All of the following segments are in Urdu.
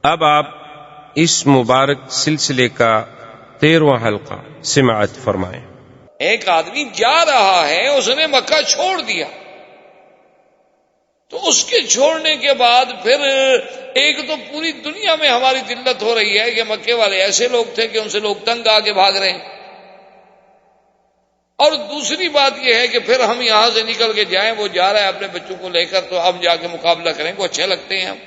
اب آپ اس مبارک سلسلے کا 13واں حلقہ سماعت فرمائیں۔ ایک آدمی جا رہا ہے، اس نے مکہ چھوڑ دیا، تو اس کے چھوڑنے کے بعد پھر ایک تو پوری دنیا میں ہماری دلت ہو رہی ہے کہ مکے والے ایسے لوگ تھے کہ ان سے لوگ تنگ آ کے بھاگ رہے ہیں، اور دوسری بات یہ ہے کہ پھر ہم یہاں سے نکل کے جائیں، وہ جا رہا ہے اپنے بچوں کو لے کر، تو ہم جا کے مقابلہ کریں کو اچھے لگتے ہیں ہم۔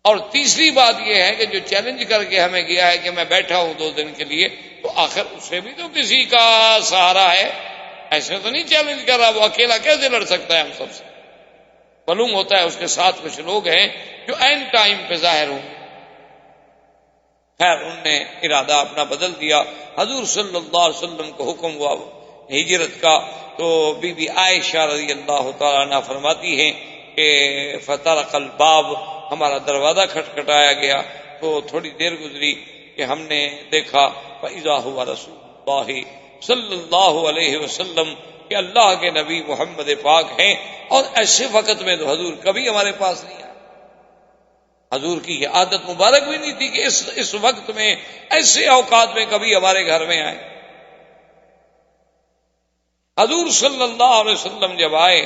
اور تیسری بات یہ ہے کہ جو چیلنج کر کے ہمیں گیا ہے کہ میں بیٹھا ہوں 2 دن کے لیے، تو آخر اسے بھی تو کسی کا سہارا ہے، ایسے تو نہیں چیلنج کر رہا، وہ اکیلا کیسے لڑ سکتا ہے ہم سب سے؟ معلوم ہوتا ہے اس کے ساتھ کچھ لوگ ہیں جو عین ٹائم پہ ظاہر ہوں۔ خیر انہوں نے ارادہ اپنا بدل دیا۔ حضور صلی اللہ علیہ وسلم کو حکم ہوا ہجرت کا، تو بی بی عائشہ رضی اللہ تعالیٰ عنہ فرماتی ہیں کہ فطرق الباب، ہمارا دروازہ کھٹکھٹایا گیا، تو تھوڑی دیر گزری کہ ہم نے دیکھا فَإِذَا هُوَ رسول اللہ صلی اللہ علیہ وسلم، کہ اللہ کے نبی محمد پاک ہیں، اور ایسے وقت میں تو حضور کبھی ہمارے پاس نہیں آئے۔ حضور کی یہ عادت مبارک بھی نہیں تھی کہ اس وقت میں ایسے اوقات میں کبھی ہمارے گھر میں آئے۔ حضور صلی اللہ علیہ وسلم جب آئے،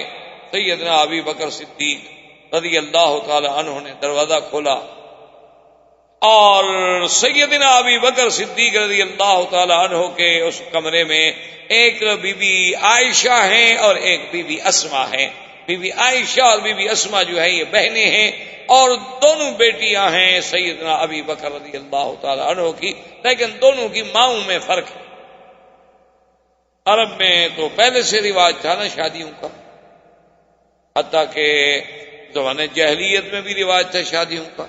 سیدنا ابی بکر صدیق رضی اللہ تعالی عنہ نے دروازہ کھولا، اور سیدنا ابی بکر صدیق رضی اللہ تعالی عنہ کے اس کمرے میں ایک بی بی عائشہ ہیں اور ایک بی بی اسما ہیں۔ بی بی عائشہ اور بی بی اسما جو ہے یہ بہنیں ہیں، اور دونوں بیٹیاں ہیں سیدنا ابی بکر رضی اللہ تعالی عنہ کی، لیکن دونوں کی ماؤں میں فرق ہے۔ عرب میں تو پہلے سے رواج تھا نا شادیوں کا، حتیٰ کہ زمانے جاہلیت میں بھی رواج تھا شادیوں کا،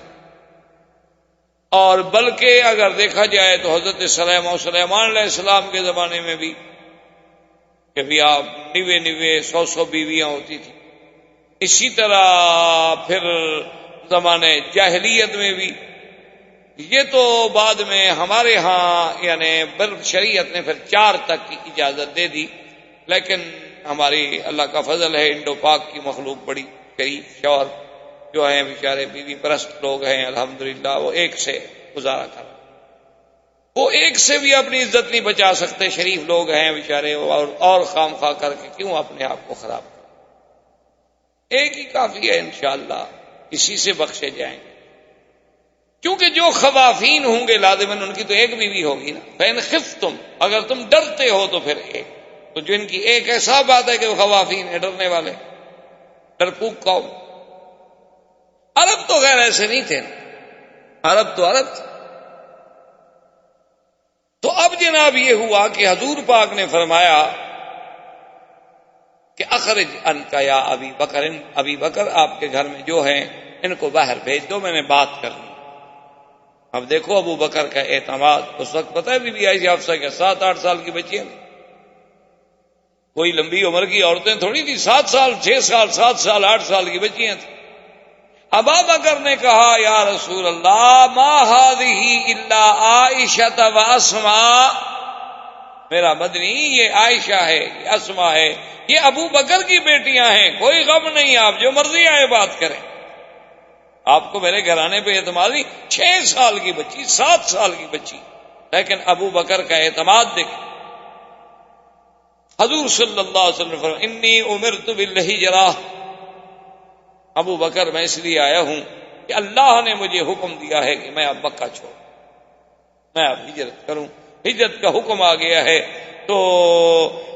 اور بلکہ اگر دیکھا جائے تو حضرت سلیمان علیہ السلام کے زمانے میں بھی کہ بھی آپ 100 بیویاں ہوتی تھیں۔ اسی طرح پھر زمانے جاہلیت میں بھی، یہ تو بعد میں ہمارے ہاں یعنی شریعت نے پھر 4 تک کی اجازت دے دی، لیکن ہماری اللہ کا فضل ہے، انڈو پاک کی مخلوق بڑی شریف شوہر جو ہیں بیچارے بیوی پرست لوگ ہیں، الحمدللہ وہ ایک سے گزارا کر، وہ ایک سے بھی اپنی عزت نہیں بچا سکتے، شریف لوگ ہیں بیچارے، اور خام خواہ کر کے کیوں اپنے آپ کو خراب کریں؟ ایک ہی کافی ہے، انشاءاللہ اسی سے بخشے جائیں گے، کیونکہ جو خوافین ہوں گے لازماً ان کی تو ایک بیوی ہوگی نا۔ فَإِنْ خِفْتُمْ، اگر تم ڈرتے ہو تو پھر ایک، تو جن کی ایک ایسا بات ہے کہ وہ خوافین ہیں، ڈرنے والے، ڈرپوک قوم۔ عرب تو غیر ایسے نہیں تھے نا، عرب تو عرب تھے۔ تو اب جناب یہ ہوا کہ حضور پاک نے فرمایا کہ اخرج انت یا ابی بکر، ابی بکر آپ کے گھر میں جو ہیں ان کو باہر بھیج دو، میں نے بات کرنی۔ اب دیکھو ابو بکر کا اعتماد، اس وقت پتہ ہے بی بی عائشہ حفصہ کے 7-8 سال کی بچیاں تھیں، کوئی لمبی عمر کی عورتیں تھوڑی تھی، 7 سال 6 سال 7 سال 8 سال کی بچیاں تھیں۔ ابا بکر نے کہا یا رسول اللہ ما هذه الا عائشہ و اسماء، میرا مدنی یہ عائشہ ہے، یہ اسماء ہے، یہ ابو بکر کی بیٹیاں ہیں، کوئی غم نہیں، آپ جو مرضی آئے بات کریں، آپ کو میرے گھرانے پہ اعتماد نہیں۔ 6 سال کی بچی 7 سال کی بچی، لیکن ابو بکر کا اعتماد دیکھ۔ حضور صلی اللہ علیہ وسلم فرمایا انی امرت بالہجرہ، ابو بکر میں اس لیے آیا ہوں کہ اللہ نے مجھے حکم دیا ہے کہ میں اب مکہ چھوڑوں، میں اب ہجرت کروں، ہجرت کا حکم آ گیا ہے۔ تو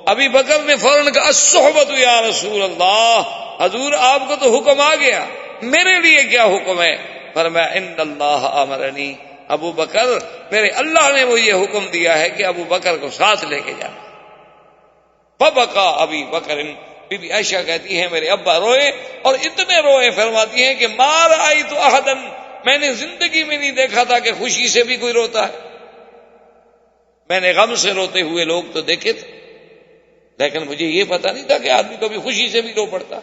ابی بکر نے فوراً کہا الصحبۃ یا رسول اللہ، حضور آپ کو تو حکم آ گیا، میرے لیے کیا حکم ہے؟ فرمایا ان اللہ امرنی، ابو بکر میرے اللہ نے مجھے حکم دیا ہے کہ ابو بکر کو ساتھ لے کے جانا۔ فبکا ابی بکر، بی بی عائشہ کہتی ہیں میرے ابا روئے، اور اتنے روئے، فرماتی ہیں کہ ما رأیت احدا، میں نے زندگی میں نہیں دیکھا تھا کہ خوشی سے بھی کوئی روتا ہے، میں نے غم سے روتے ہوئے لوگ تو دیکھے تھے، لیکن مجھے یہ پتا نہیں تھا کہ آدمی کبھی خوشی سے بھی رو پڑتا،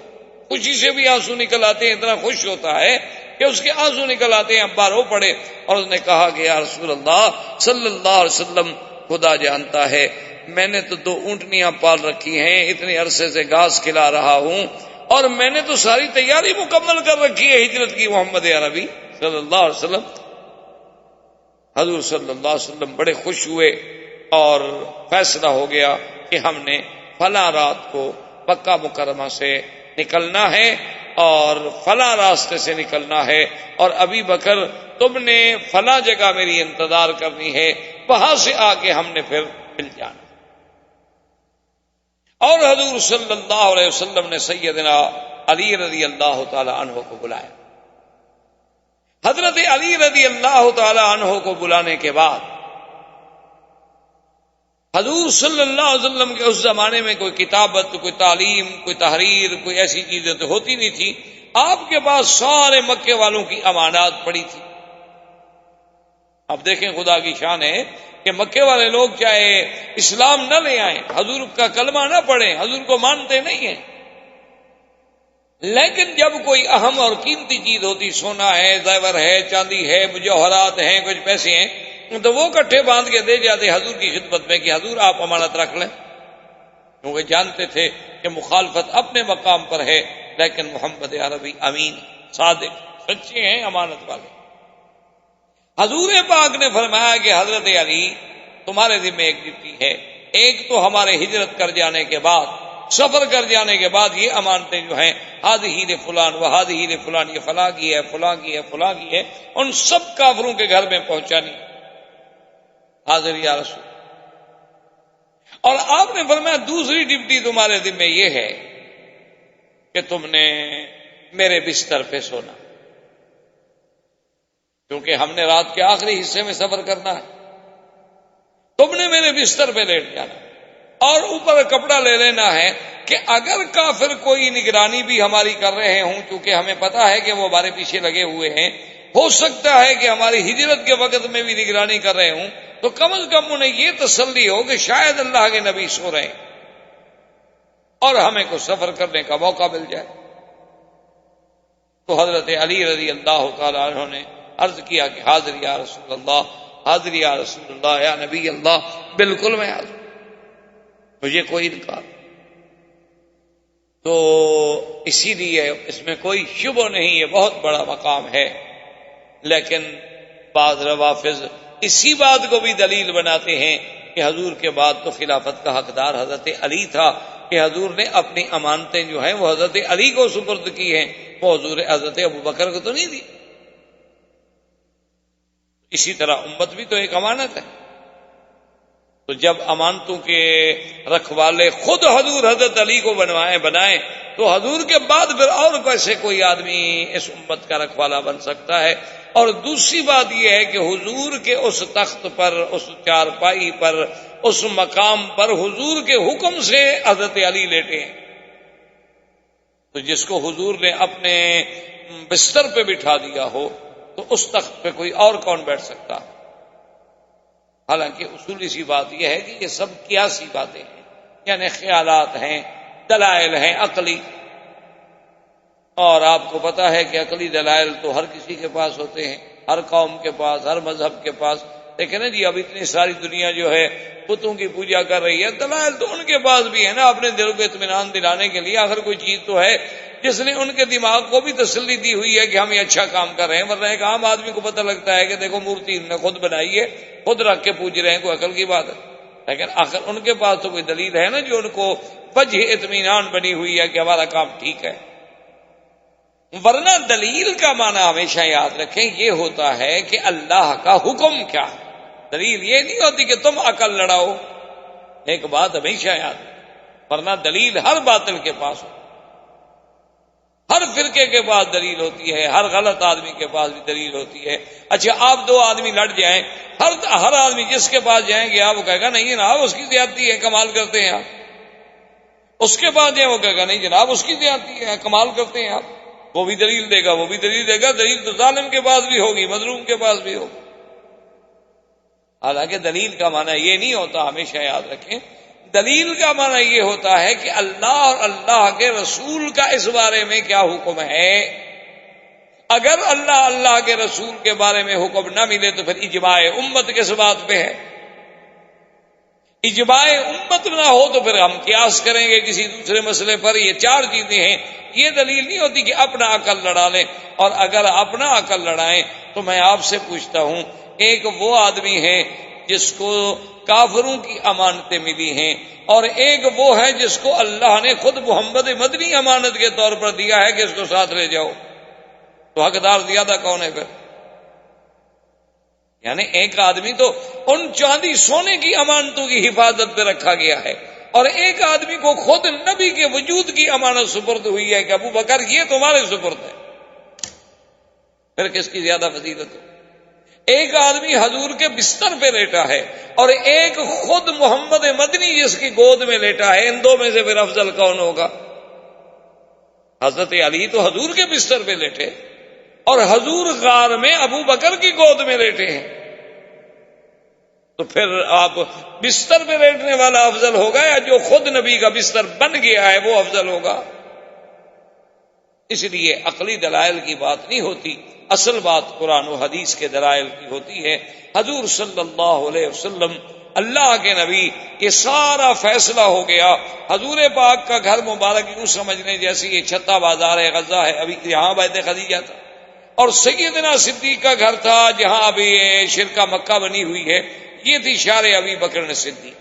خوشی سے بھی آنسو نکل آتے ہیں، اتنا خوش ہوتا ہے کہ اس کے آنسو نکل آتے ہیں۔ ابا رو پڑے اور اس نے کہا کہ یا رسول اللہ صلی اللہ علیہ وسلم، خدا جانتا ہے میں نے تو 2 اونٹنیاں پال رکھی ہیں، اتنے عرصے سے گھاس کھلا رہا ہوں، اور میں نے تو ساری تیاری مکمل کر رکھی ہے ہجرت کی محمد عربی صلی اللہ علیہ وسلم، حضور صلی اللہ علیہ وسلم بڑے خوش ہوئے اور فیصلہ ہو گیا کہ ہم نے فلاں رات کو مکہ مکرمہ سے نکلنا ہے اور فلاں راستے سے نکلنا ہے، اور ابی بکر تم نے فلاں جگہ میری انتظار کرنی ہے، وہاں سے آ کے ہم نے پھر مل جانا۔ اور حضور صلی اللہ علیہ وسلم نے سیدنا علی رضی اللہ تعالی عنہ کو بلایا۔ حضرت علی رضی اللہ تعالی عنہ کو بلانے کے بعد حضور صلی اللہ علیہ وسلم کے اس زمانے میں کوئی کتابت، کوئی تعلیم، کوئی تحریر، کوئی ایسی چیزیں تو ہوتی نہیں تھی، آپ کے پاس سارے مکے والوں کی امانات پڑی تھی۔ اب دیکھیں خدا کی شان ہے کہ مکے والے لوگ چاہے اسلام نہ لے آئیں، حضور کا کلمہ نہ پڑھیں، حضور کو مانتے نہیں ہیں، لیکن جب کوئی اہم اور قیمتی چیز ہوتی، سونا ہے، زیور ہے، چاندی ہے، مجوہرات ہیں، کچھ پیسے ہیں، تو وہ کٹھے باندھ کے دے جاتے حضور کی خدمت میں کہ حضور آپ امانت رکھ لیں، کیونکہ جانتے تھے کہ مخالفت اپنے مقام پر ہے، لیکن محمد عربی امین، صادق، سچے ہیں، امانت والے۔ حضور پاک نے فرمایا کہ حضرت علی تمہارے ذمہ ایک ڈیوٹی ہے، ایک تو ہمارے ہجرت کر جانے کے بعد، سفر کر جانے کے بعد یہ امانتیں جو ہیں ہذہ لفلان و ہذہ لفلان، یہ فلاں کی ہے، فلاں کی ہے، فلاں کی ہے، ان سب کافروں کے گھر میں پہنچانی۔ حاضر یا رسول۔ اور آپ نے فرمایا دوسری ڈیوٹی تمہارے ذمہ یہ ہے کہ تم نے میرے بستر پہ سونا، کیونکہ ہم نے رات کے آخری حصے میں سفر کرنا ہے، تم نے میرے بستر پہ لیٹ جانا، اور اوپر کپڑا لے لینا ہے کہ اگر کافر کوئی نگرانی بھی ہماری کر رہے ہوں، کیونکہ ہمیں پتا ہے کہ وہ ہمارے پیچھے لگے ہوئے ہیں، ہو سکتا ہے کہ ہماری ہجرت کے وقت میں بھی نگرانی کر رہے ہوں، تو کم از کم انہیں یہ تسلی ہو کہ شاید اللہ کے نبی سو رہے ہیں اور ہمیں کو سفر کرنے کا موقع مل جائے۔ تو حضرت علی رضی اللہ تعالی عنہ نے عرض کیا کہ حاضر یا رسول اللہ، حاضر یا رسول اللہ، یا نبی اللہ، بالکل میں حاضر، مجھے کوئی انکار۔ تو اسی لیے اس میں کوئی شبہ نہیں، یہ بہت بڑا مقام ہے، لیکن بعض روافض اسی بات کو بھی دلیل بناتے ہیں کہ حضور کے بعد تو خلافت کا حقدار حضرت علی تھا، کہ حضور نے اپنی امانتیں جو ہیں وہ حضرت علی کو سپرد کی ہیں، وہ حضرت ابو بکر کو تو نہیں دی۔ اسی طرح امت بھی تو ایک امانت ہے، تو جب امانتوں کے رکھوالے خود حضور حضرت علی کو بنائیں تو حضور کے بعد پھر اور کیسے کوئی آدمی اس امت کا رکھوالا بن سکتا ہے؟ اور دوسری بات یہ ہے کہ حضور کے اس تخت پر، اس چارپائی پر، اس مقام پر حضور کے حکم سے حضرت علی لیٹے ہیں، تو جس کو حضور نے اپنے بستر پہ بٹھا دیا ہو تو اس تخت پہ کوئی اور کون بیٹھ سکتا؟ حالانکہ اصولی سی بات یہ ہے کہ یہ سب قیاسی باتیں ہیں، یعنی خیالات ہیں، دلائل ہیں عقلی، اور آپ کو پتا ہے کہ عقلی دلائل تو ہر کسی کے پاس ہوتے ہیں، ہر قوم کے پاس، ہر مذہب کے پاس۔ دیکھیں نا جی، اب اتنی ساری دنیا جو ہے بتوں کی پوجا کر رہی ہے، دلائل تو ان کے پاس بھی ہے نا، اپنے دل کو اطمینان دلانے کے لیے آخر کوئی چیز تو ہے جس نے ان کے دماغ کو بھی تسلی دی ہوئی ہے کہ ہم یہ اچھا کام کر رہے ہیں، ورنہ ایک عام آدمی کو پتہ لگتا ہے کہ دیکھو مورتی انہوں نے خود بنائی ہے، خود رکھ کے پوج رہے ہیں، کوئی عقل کی بات ہے، لیکن آخر ان کے پاس تو کوئی دلیل ہے نا جو ان کو وجہ اطمینان بنی ہوئی ہے کہ ہمارا کام ٹھیک ہے۔ ورنہ دلیل کا معنی ہمیشہ یاد رکھیں یہ ہوتا ہے کہ اللہ کا حکم کیا ہے، دلیل یہ نہیں ہوتی کہ تم عقل لڑاؤ، ایک بات ہمیشہ یاد رکھیں، ورنہ دلیل ہر باطل کے پاس ہو، ہر فرقے کے پاس دلیل ہوتی ہے، ہر غلط آدمی کے پاس بھی دلیل ہوتی ہے۔ اچھا آپ دو آدمی لڑ جائیں، ہر آدمی جس کے پاس جائیں گے آپ وہ کہے گا نہیں جناب اس کی زیادتی ہے، کمال کرتے ہیں آپ، اس کے پاس جائیں وہ کہے گا نہیں جناب اس کی زیادتی ہے، کمال کرتے ہیں آپ، وہ بھی دلیل دے گا، وہ بھی دلیل دے گا، دلیل تو ظالم کے پاس بھی ہوگی، مظلوم کے پاس بھی ہوگی۔ حالانکہ دلیل کا معنی یہ نہیں ہوتا، ہمیشہ یاد رکھیں، دلیل کا معنی یہ ہوتا ہے کہ اللہ اور اللہ کے رسول کا اس بارے میں کیا حکم ہے۔ اگر اللہ کے رسول کے بارے میں حکم نہ ملے تو پھر اجماع امت کس بات پہ ہے؟ اجماع امت نہ ہو تو پھر ہم قیاس کریں گے کسی دوسرے مسئلے پر. یہ چار چیزیں ہیں. یہ دلیل نہیں ہوتی کہ اپنا عقل لڑا لیں. اور اگر اپنا عقل لڑائیں تو میں آپ سے پوچھتا ہوں، ایک وہ آدمی ہے جس کو کافروں کی امانتیں ملی ہیں، اور ایک وہ ہے جس کو اللہ نے خود محمد مدنی امانت کے طور پر دیا ہے کہ اس کو ساتھ لے جاؤ. تو حقدار زیادہ کون ہے پھر؟ یعنی ایک آدمی تو ان چاندی سونے کی امانتوں کی حفاظت پہ رکھا گیا ہے، اور ایک آدمی کو خود نبی کے وجود کی امانت سپرد ہوئی ہے کہ ابو بکر یہ تمہارے سپرد ہے. پھر کس کی زیادہ فضیلت ہے؟ ایک آدمی حضور کے بستر پہ لیٹا ہے، اور ایک خود محمد مدنی جس کی گود میں لیٹا ہے. ان دو میں سے پھر افضل کون ہوگا؟ حضرت علی تو حضور کے بستر پہ لیٹے، اور حضور غار میں ابو بکر کی گود میں لیٹے ہیں. تو پھر آپ بستر پہ لیٹنے والا افضل ہوگا یا جو خود نبی کا بستر بن گیا ہے وہ افضل ہوگا؟ اس لیے عقلی دلائل کی بات نہیں ہوتی، اصل بات قرآن و حدیث کے دلائل کی ہوتی ہے. حضور صلی اللہ علیہ وسلم اللہ کے نبی، یہ سارا فیصلہ ہو گیا. حضور پاک کا گھر مبارک یوں سمجھ لیں جیسے یہ چھتا بازار ہے، غزہ ہے، ابھی یہاں بیت خدیجہ تھا. اور سیدنا صدیق کا گھر تھا جہاں ابھی شرکہ مکہ بنی ہوئی ہے، یہ تھی شار ابی بکر صدیق.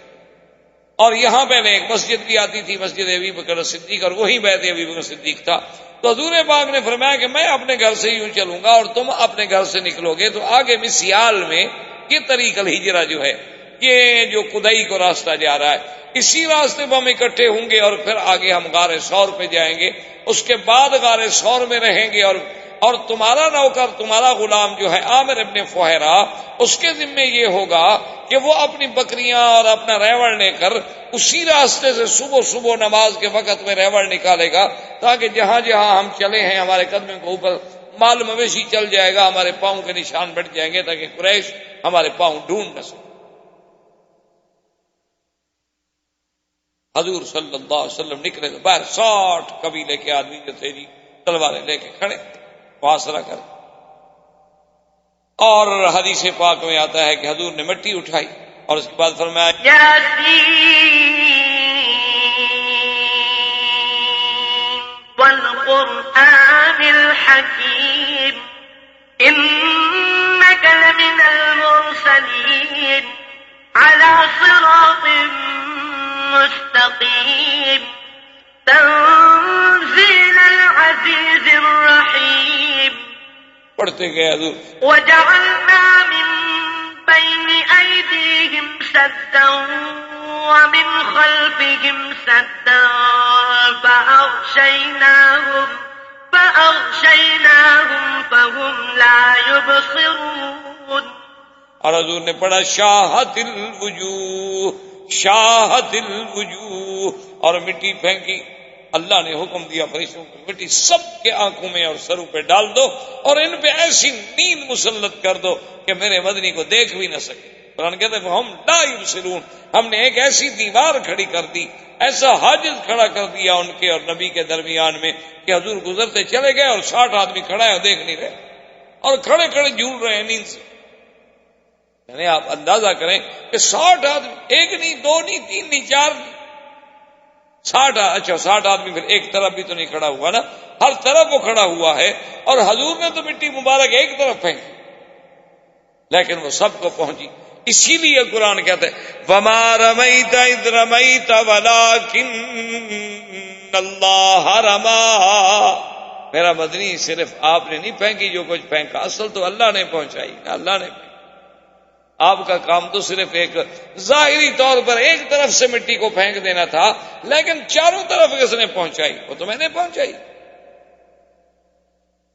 اور یہاں پہلے ایک مسجد بھی آتی تھی، مسجد ابی بکر صدیق، اور وہی بیت ابی بکر صدیق تھا. تو حضور پاک نے فرمایا کہ میں اپنے گھر سے یوں چلوں گا اور تم اپنے گھر سے نکلو گے. تو آگے مسیال میں یہ طریق الہجرہ جو ہے، یہ جو قدئی کو راستہ جا رہا ہے، اسی راستے پہ ہم اکٹھے ہوں گے، اور پھر آگے ہم غار ثور پہ جائیں گے. اس کے بعد غار ثور میں رہیں گے، اور تمہارا نوکر، تمہارا غلام جو ہے عامر ابن فہیرہ، اس کے ذمے یہ ہوگا کہ وہ اپنی بکریاں اور اپنا ریوڑ لے کر اسی راستے سے صبح صبح نماز کے وقت میں ریوڑ نکالے گا، تاکہ جہاں جہاں ہم چلے ہیں ہمارے قدموں کے اوپر مال مویشی چل جائے گا، ہمارے پاؤں کے نشان بڑھ جائیں گے، تاکہ قریش ہمارے پاؤں ڈھونڈ نہ سکے. حضور صلی اللہ علیہ وسلم نکلے تو باہر 60 قبیلے کے آدمی جو تھے جی تلواریں لے کے کھڑے محاصرہ کر. اور حدیث پاک میں آتا ہے کہ حضور نے مٹی اٹھائی اور اس کے بعد فرمایا والقرآن الحکیم انک لمن المرسلین علی صراط مستقیم تنزیل العزیز الرحیم. پڑھتے گئے حضور وجعلنا من بین ایدیہم سدا ومن خلفہم سدا فأغشیناہم فہم لا یبصرون. اور حضور نے پڑھا شاہت الوجوہ، شاہت الوجوہ، اور مٹی پھینکی. اللہ نے حکم دیا فرشتوں کو مٹی سب کے آنکھوں میں اور سروں پہ ڈال دو، اور ان پہ ایسی نیند مسلط کر دو کہ میرے مدنی کو دیکھ بھی نہ سکے. قرآن کہتے ہیں ہم لا یبصرون، ہم نے ایک ایسی دیوار کھڑی کر دی، ایسا حاجز کھڑا کر دیا ان کے اور نبی کے درمیان میں کہ حضور گزرتے چلے گئے اور 60 آدمی کھڑا ہے اور دیکھ نہیں رہے، اور کھڑے کھڑے جھول رہے ہیں نیند سے. یعنی آپ اندازہ کریں کہ 60 آدمی، ایک نہیں، دو نہیں، تین نہیں، چار نہیں، 60 آدمی پھر ایک طرف بھی تو نہیں کھڑا ہوا نا، ہر طرف وہ کھڑا ہوا ہے. اور حضور نے تو مٹی مبارک ایک طرف پھینکی، لیکن وہ سب کو پہنچی. اسی لیے قرآن کہتے ہیں وَمَا رَمَيْتَ إِذْ رَمَيْتَ وَلَٰكِنَّ اللَّهَ رَمَىٰ. میرا مدنی صرف آپ نے نہیں پھینکی جو کچھ پھینکا، اصل تو اللہ نے پہنچائی نا، اللہ نے پھینکی. آپ کا کام تو صرف ایک ظاہری طور پر ایک طرف سے مٹی کو پھینک دینا تھا، لیکن چاروں طرف کس نے پہنچائی؟ وہ تو میں نے پہنچائی.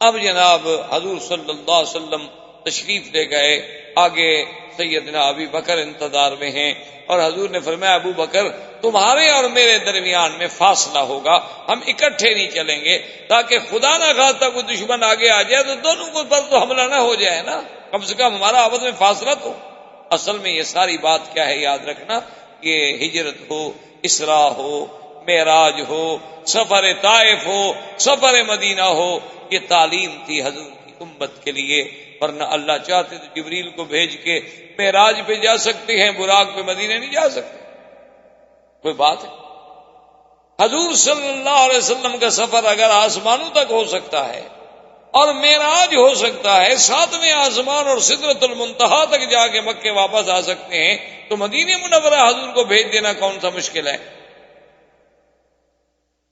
اب جناب حضور صلی اللہ علیہ وسلم تشریف لے گئے، آگے سیدنا ابی بکر انتظار میں ہیں، اور حضور نے فرمایا ابو بکر تمہارے اور میرے درمیان میں فاصلہ ہوگا، ہم اکٹھے نہیں چلیں گے، تاکہ خدا نہ خواستہ کوئی دشمن آگے آ جائے تو دونوں کو پر تو حملہ نہ ہو جائے نا، کم سے کم ہمارا آپس میں فاصلہ تو. اصل میں یہ ساری بات کیا ہے یاد رکھنا، یہ ہجرت ہو، اسراء ہو، معراج ہو، سفر طائف ہو، سفر مدینہ ہو، یہ تعلیم تھی حضور کی امت کے لیے. ورنہ اللہ چاہتے تو جبریل کو بھیج کے معراج پہ جا سکتے ہیں، براق پہ مدینے نہیں جا سکتے. کوئی بات ہے؟ حضور صلی اللہ علیہ وسلم کا سفر اگر آسمانوں تک ہو سکتا ہے اور معراج ہو سکتا ہے، 7ویں آسمان اور سدرۃ المنتہا تک جا کے مکے واپس آ سکتے ہیں، تو مدینہ منورہ حضور کو بھیج دینا کون سا مشکل ہے؟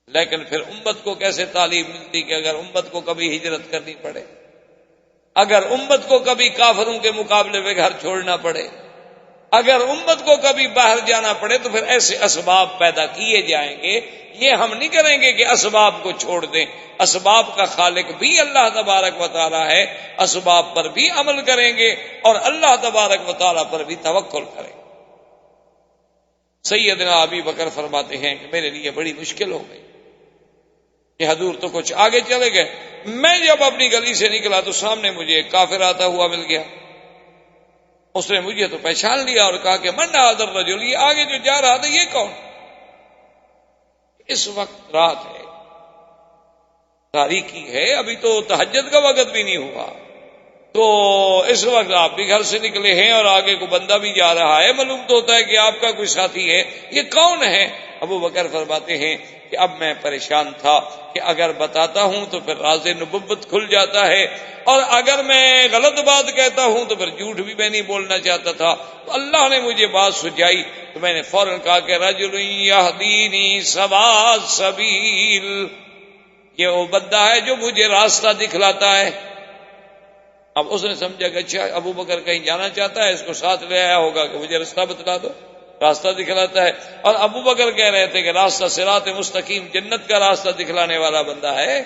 لیکن پھر امت کو کیسے تعلیم ملتی کہ اگر امت کو کبھی ہجرت کرنی پڑے، اگر امت کو کبھی کافروں کے مقابلے میں گھر چھوڑنا پڑے، اگر امت کو کبھی باہر جانا پڑے، تو پھر ایسے اسباب پیدا کیے جائیں گے۔ یہ ہم نہیں کریں گے کہ اسباب کو چھوڑ دیں، اسباب کا خالق بھی اللہ تبارک و تعالی ہے، اسباب پر بھی عمل کریں گے اور اللہ تبارک و تعالی پر بھی توکل کریں گے۔ سیدنا ابی بکر فرماتے ہیں کہ میرے لیے بڑی مشکل ہو گئی کہ حضور تو کچھ آگے چلے گئے، میں جب اپنی گلی سے نکلا تو سامنے مجھے ایک کافر آتا ہوا مل گیا، اس نے مجھے تو پہچان لیا اور کہا کہ من ھذا الرجل، یہ آگے جو جا رہا تھا یہ کون؟ اس وقت رات ہے، تاریکی ہے، ابھی تو تہجد کا وقت بھی نہیں ہوا، تو اس وقت آپ بھی گھر سے نکلے ہیں اور آگے کو بندہ بھی جا رہا ہے، معلوم تو ہوتا ہے کہ آپ کا کوئی ساتھی ہے، یہ کون ہے؟ ابو بکر فرماتے ہیں کہ اب میں پریشان تھا کہ اگر بتاتا ہوں تو پھر راز نبوت کھل جاتا ہے، اور اگر میں غلط بات کہتا ہوں تو پھر جھوٹ بھی میں نہیں بولنا چاہتا تھا، تو اللہ نے مجھے بات سجائی، تو میں نے فوراً کہا کہ رجل یہدینی سوا السبیل، یہ وہ بندہ ہے جو مجھے راستہ دکھلاتا ہے۔ اب اس نے سمجھا کہ اچھا ابو بکر کہیں جانا چاہتا ہے، اس کو ساتھ لے آیا ہوگا کہ مجھے راستہ بتلا دو، راستہ دکھلاتا ہے۔ اور ابو بکر کہہ رہے تھے کہ راستہ صراط مستقیم، جنت کا راستہ دکھلانے والا بندہ ہے،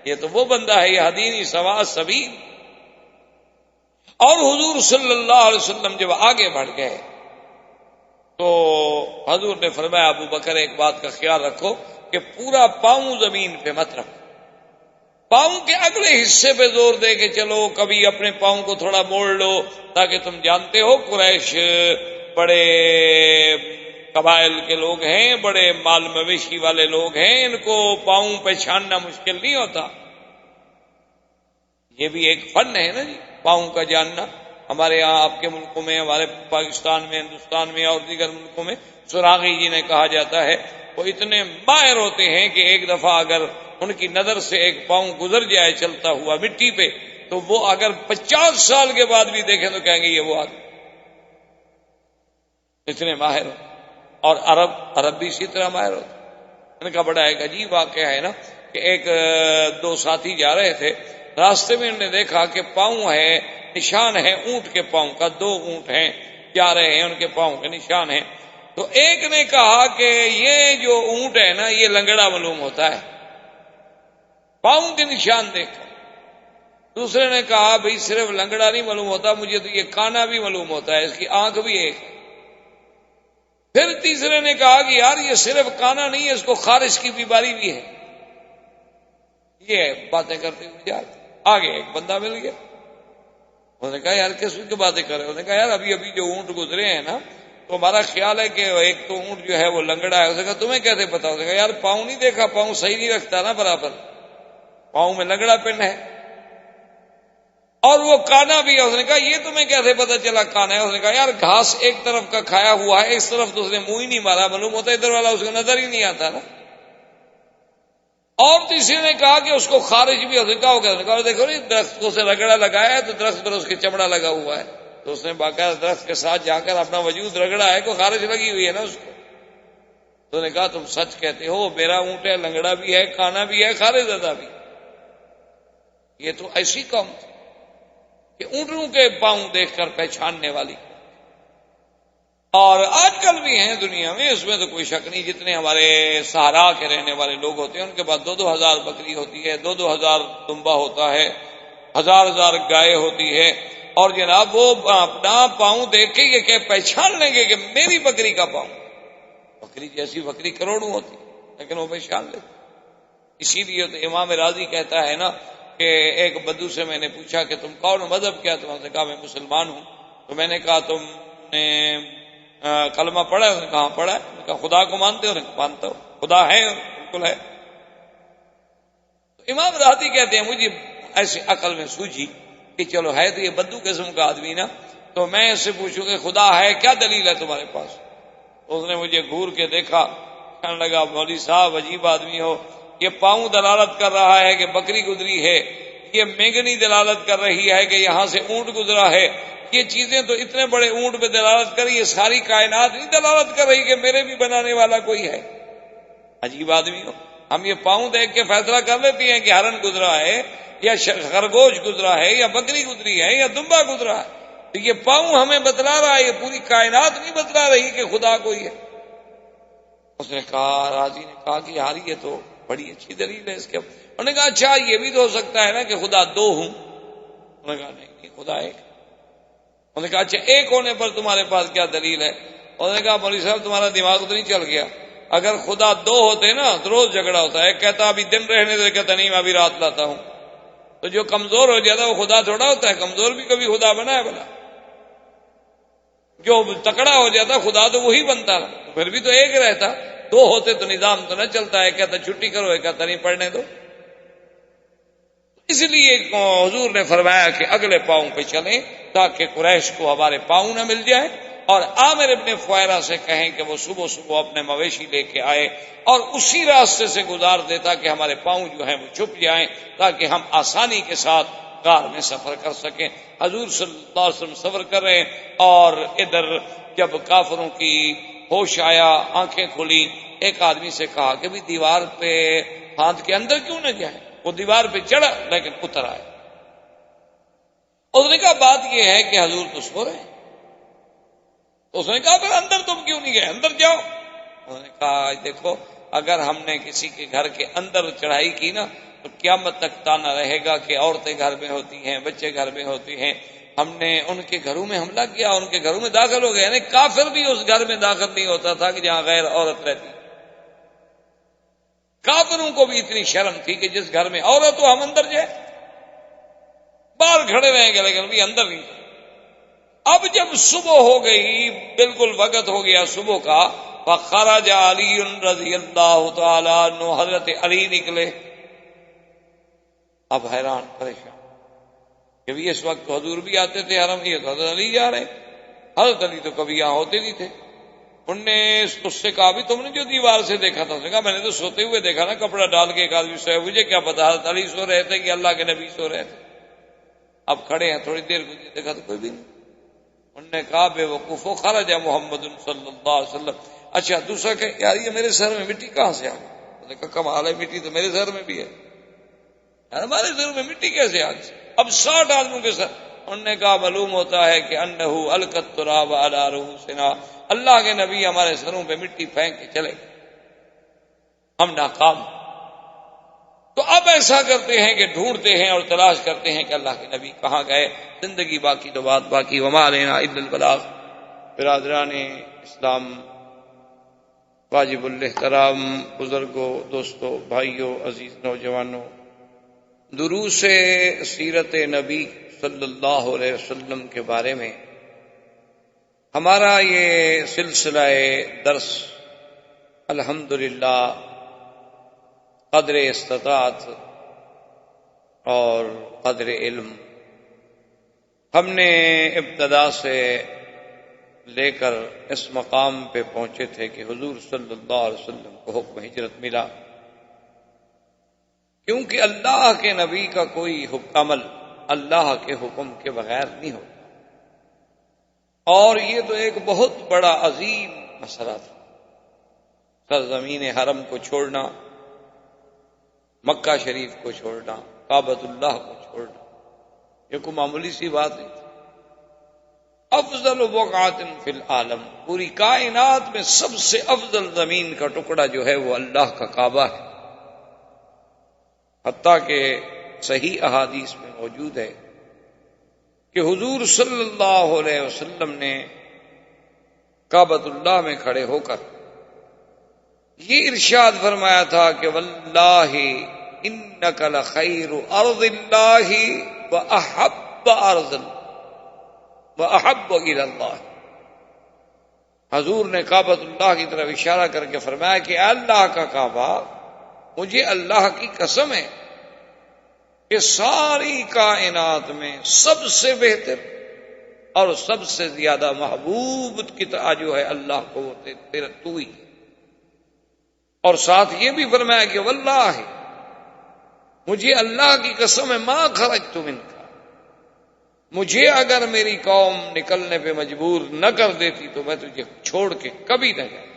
یہ تو وہ بندہ ہے، یہ یہدینی سوا السبیل۔ اور حضور صلی اللہ علیہ وسلم جب آگے بڑھ گئے تو حضور نے فرمایا ابو بکر ایک بات کا خیال رکھو کہ پورا پاؤں زمین پہ مت رکھو، پاؤں کے اگلے حصے پہ زور دے کے چلو، کبھی اپنے پاؤں کو تھوڑا موڑ لو، تاکہ تم جانتے ہو قریش بڑے قبائل کے لوگ ہیں، بڑے مال مویشی والے لوگ ہیں، ان کو پاؤں پہ چھاننا مشکل نہیں ہوتا۔ یہ بھی ایک فن ہے نا جی، پاؤں کا جاننا۔ ہمارے یہاں آپ کے ملکوں میں، ہمارے پاکستان میں، ہندوستان میں اور دیگر ملکوں میں سراغی جی نے کہا جاتا ہے، وہ اتنے ماہر ہوتے ہیں کہ ایک دفعہ اگر ان کی نظر سے ایک پاؤں گزر جائے چلتا ہوا مٹی پہ، تو وہ اگر 50 سال کے بعد بھی دیکھیں تو کہیں گے یہ وہ آدمی، اتنے ماہر ہو۔ اور عرب بھی اسی طرح ماہر ہوتے۔ ان کا بڑا ایک عجیب واقعہ ہے نا کہ ایک دو ساتھی جا رہے تھے، راستے میں انہوں نے دیکھا کہ پاؤں ہے، نشان ہے اونٹ کے پاؤں کا، 2 اونٹ ہیں جا رہے ہیں، ان کے پاؤں کے نشان ہیں۔ تو ایک نے کہا کہ یہ جو اونٹ ہے نا یہ لنگڑا معلوم ہوتا ہے پاؤں کے نشان دیکھ کر۔ دوسرے نے کہا بھئی صرف لنگڑا نہیں معلوم ہوتا، مجھے تو یہ کانا بھی معلوم ہوتا ہے، اس کی آنکھ بھی ایک ہے۔ پھر تیسرے نے کہا کہ یار یہ صرف کانا نہیں ہے، اس کو خارش کی بیماری بھی ہے۔ یہ باتیں کرتے ہوئے جا آگے ایک بندہ مل گیا، انہوں نے کہا یار کس کی باتیں کر رہے؟ انہوں نے کہا یار ابھی جو اونٹ گزرے ہیں نا تو ہمارا خیال ہے کہ ایک تو اونٹ جو ہے وہ لنگڑا ہے۔ اس نے کہا تمہیں کیسے پتا؟ اس نے کہا یار پاؤں نہیں دیکھا، پاؤں صحیح نہیں رکھتا نا برابر، پاؤں میں لنگڑا پن ہے، اور وہ کانا بھی ہے۔ اس نے کہا یہ تمہیں کیسے پتا چلا کانا ہے؟ اس نے کہا یار گھاس ایک طرف کا کھایا ہوا ہے، اس طرف تو اس نے منہ ہی نہیں مارا، معلوم ہوتا ہے ادھر والا اس کو نظر ہی نہیں آتا نا۔ اور تیسرے نے کہا کہ اس کو خارج بھی، اس نے کہا ہوگا، اس نے کہا دیکھو نہیں درخت کو سے رگڑا لگایا ہے تو درخت پر اس کے چمڑا لگا ہوا ہے، تو اس نے باقاعدہ درخت کے ساتھ جا کر اپنا وجود رگڑا ہے، کوئی خارج لگی ہوئی ہے نا اس کو۔ تو نے کہا تم سچ کہتے ہو، میرا اونٹ ہے، لنگڑا بھی ہے، کانا بھی ہے، خارج زدہ بھی۔ یہ تو ایسی قوم تھی کہ اونٹوں کے پاؤں دیکھ کر پہچاننے والی، اور آج کل بھی ہیں دنیا میں، اس میں تو کوئی شک نہیں۔ جتنے ہمارے صحرا کے رہنے والے لوگ ہوتے ہیں ان کے پاس 2-2 ہزار بکری ہوتی ہے، 2-2 ہزار دمبا ہوتا ہے، 1000 گائے ہوتی ہے، اور جناب وہ اپنا پاؤں دیکھ کے یہ کہ پہچان لیں گے کہ میری بکری کا پاؤں، بکری جیسی بکری کروڑوں ہوتی لیکن وہ پہچان لیتے۔ اسی لیے تو امام راضی کہتا ہے نا کہ ایک بدو سے میں نے پوچھا کہ تم کون مذہب کیا؟ تو انہوں نے کہا میں مسلمان ہوں۔ تو میں نے کہا تم نے کلمہ پڑھا ہے؟ انہوں نے کہا پڑھا ہے۔ میں نے کہا خدا کو مانتے ہو؟ انہوں نے کہا مانتا ہوں۔ خدا ہے؟ بالکل ہے۔ تو امام راضی کہتے ہیں مجھے ایسی عقل میں سوجھی کہ چلو ہے تو یہ بدو قسم کا آدمی نا، تو میں اس سے پوچھوں کہ خدا ہے، کیا دلیل ہے تمہارے پاس؟ اس نے مجھے گھور کے دیکھا، کہنے لگا مولوی صاحب عجیب آدمی ہو، یہ پاؤں دلالت کر رہا ہے کہ بکری گزری ہے، یہ مینگنی دلالت کر رہی ہے کہ یہاں سے اونٹ گزرا ہے، یہ چیزیں تو اتنے بڑے اونٹ پہ دلالت کر رہی، یہ ساری کائنات نہیں دلالت کر رہی کہ میرے بھی بنانے والا کوئی ہے؟ عجیب آدمی ہو، ہم یہ پاؤں دیکھ کے فیصلہ کر لیتے ہیں کہ ہرن گزرا ہے یا خرگوش گزرا ہے یا بکری گزری ہے یا دمبا گزرا ہے، تو یہ پاؤں ہمیں بتلا رہا ہے، یہ پوری کائنات نہیں بتلا رہی کہ خدا کوئی ہے۔ اس نے کہا، راضی نے کہا کہ یار یہ تو بڑی اچھی دلیل ہے اس کے۔ انہوں نے کہا اچھا یہ بھی تو ہو سکتا ہے نا کہ خدا دو ہوں؟ انہوں نے کہا نہیں خدا ایک۔ انہوں نے کہا اچھا ایک ہونے پر تمہارے پاس کیا دلیل ہے؟ انہوں نے کہا مولوی صاحب تمہارا دماغ تو نہیں چل گیا، اگر خدا دو ہوتے نا تو روز جھگڑا ہوتا ہے، کہتا ابھی دن رہنے دے، کہتا نہیں میں ابھی رات لاتا ہوں، تو جو کمزور ہو جاتا ہے وہ خدا تھوڑا ہوتا ہے، کمزور بھی کبھی خدا بنا ہے بنا، جو تکڑا ہو جاتا خدا تو وہی بنتا، پھر بھی تو ایک رہتا، دو ہوتے تو نظام تو نہ چلتا ہے، کہتا چھٹی کرو ہے کہتا نہیں پڑھنے دو۔ اس لیے حضور نے فرمایا کہ اگلے پاؤں پہ چلیں تاکہ قریش کو ہمارے پاؤں نہ مل جائے، اور عامر ابن فہیرہ سے کہیں کہ وہ صبح صبح اپنے مویشی لے کے آئے اور اسی راستے سے گزار دیتا کہ ہمارے پاؤں جو ہیں وہ چھپ جائیں تاکہ ہم آسانی کے ساتھ غار میں سفر کر سکیں۔ حضور صلی اللہ علیہ وسلم سفر کر رہے ہیں، اور ادھر جب کافروں کی ہوش آیا، آنکھیں کھلی، ایک آدمی سے کہا کہ بھی دیوار پہ ہاتھ کے اندر کیوں نہ جائے؟ وہ دیوار پہ چڑھا لیکن اتر آیا۔ اس نے کہا بات یہ ہے کہ حضور تو سو رہے ہیں۔ اس نے کہا پھر اندر تم کیوں نہیں گئے؟ اندر جاؤ۔ انہوں نے کہا دیکھو اگر ہم نے کسی کے گھر کے اندر چڑھائی کی نا تو قیامت تک تانا رہے گا کہ عورتیں گھر میں ہوتی ہیں، بچے گھر میں ہوتے ہیں، ہم نے ان کے گھروں میں حملہ کیا، ان کے گھروں میں داخل ہو گئے، یعنی کافر بھی اس گھر میں داخل نہیں ہوتا تھا کہ جہاں غیر عورت رہتی۔ کافروں کو بھی اتنی شرم تھی کہ جس گھر میں عورت ہو ہم اندر جائیں، باہر کھڑے رہیں گے لیکن بھی اندر نہیں۔ اب جب صبح ہو گئی، بالکل وقت ہو گیا صبح کا، فخرج علی رضی اللہ تعالی عنہ، حضرت علی نکلے۔ اب حیران پریشان کہ بھی اس وقت حضور بھی آتے تھے حرم، یہ تو حضرت علی جا رہے ہیں۔ حضرت علی تو کبھی یہاں ہوتے نہیں تھے۔ انہوں نے اس سے کہا بھی تم نے جو دیوار سے دیکھا تھا؟ اس نے کہا میں نے تو سوتے ہوئے دیکھا نا، کپڑا ڈال کے ایک آدمی سویا، مجھے کیا پتا حضرت علی سو رہے تھے کہ اللہ کے نبی سو رہے تھے۔ اب کھڑے ہیں، تھوڑی دیر گزری، دیکھا تو کوئی بھی نہیں۔ انہوں نے کہا بے وقوفو خرج محمد صلی اللہ علیہ وسلم۔ اچھا دوسرا کہ یار یہ میرے سر میں مٹی کہاں سے آ گئی؟ انہوں نے کہا کمال ہے، مٹی تو میرے سر میں بھی ہے، ہمارے سر میں مٹی کیسے آ گئی؟ اب 60 آدمیوں کے سر۔ انہوں نے کہا معلوم ہوتا ہے کہ انہو القت التراب علی رؤوسنا، اللہ کے نبی ہمارے سروں پہ مٹی پھینک کے چلے گئے، ہم ناکام۔ تو اب ایسا کرتے ہیں کہ ڈھونڈتے ہیں اور تلاش کرتے ہیں کہ اللہ کے نبی کہاں گئے۔ زندگی باقی تو بات باقی، وما علینا الا البلاغ۔ برادران اسلام، واجب الاحترام بزرگوں، دوستوں، بھائیوں، عزیز نوجوانوں، دروس سیرت نبی صلی اللہ علیہ وسلم کے بارے میں ہمارا یہ سلسلہ درس الحمدللہ قدر استطاعت اور قدر علم ہم نے ابتدا سے لے کر اس مقام پہ پہنچے تھے کہ حضور صلی اللہ علیہ وسلم کو حکم ہجرت ملا، کیونکہ اللہ کے نبی کا کوئی عمل اللہ کے حکم کے بغیر نہیں ہوتا، اور یہ تو ایک بہت بڑا عظیم مسئلہ تھا، سرزمین حرم کو چھوڑنا، مکہ شریف کو چھوڑنا، کعبۃ اللہ کو چھوڑنا، یہ کوئی معمولی سی بات نہیں تھی۔ افضل بقعۃ فی العالم، پوری کائنات میں سب سے افضل زمین کا ٹکڑا جو ہے وہ اللہ کا کعبہ ہے، حتیٰ کہ صحیح احادیث میں موجود ہے کہ حضور صلی اللہ علیہ وسلم نے کعبۃ اللہ میں کھڑے ہو کر یہ ارشاد فرمایا تھا کہ واللہ انک لخیر ارض اللہ واحب ارض واحب الی اللہ۔ حضور نے کعبۃ اللہ کی طرف اشارہ کر کے فرمایا کہ اللہ کا کعبہ، مجھے اللہ کی قسم ہے کہ ساری کائنات میں سب سے بہتر اور سب سے زیادہ محبوب کی جو ہے اللہ کو وہ تیرا تو ہی ہے۔ اور ساتھ یہ بھی فرمایا کہ واللہ مجھے اللہ کی قسم ہے ما خرجت منک، مجھے اگر میری قوم نکلنے پہ مجبور نہ کر دیتی تو میں تجھے چھوڑ کے کبھی نہ جاتا۔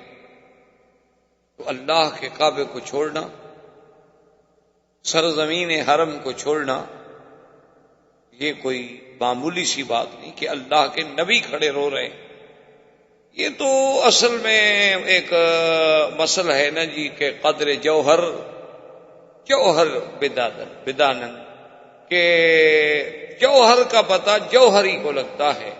تو اللہ کے کعبے کو چھوڑنا، سرزمین حرم کو چھوڑنا، یہ کوئی معمولی سی بات نہیں کہ اللہ کے نبی کھڑے رو رہے ہیں۔ یہ تو اصل میں ایک مسئلہ ہے نا جی کہ قدر جوہر بدانن، کہ جوہر کا پتہ جوہری کو لگتا ہے۔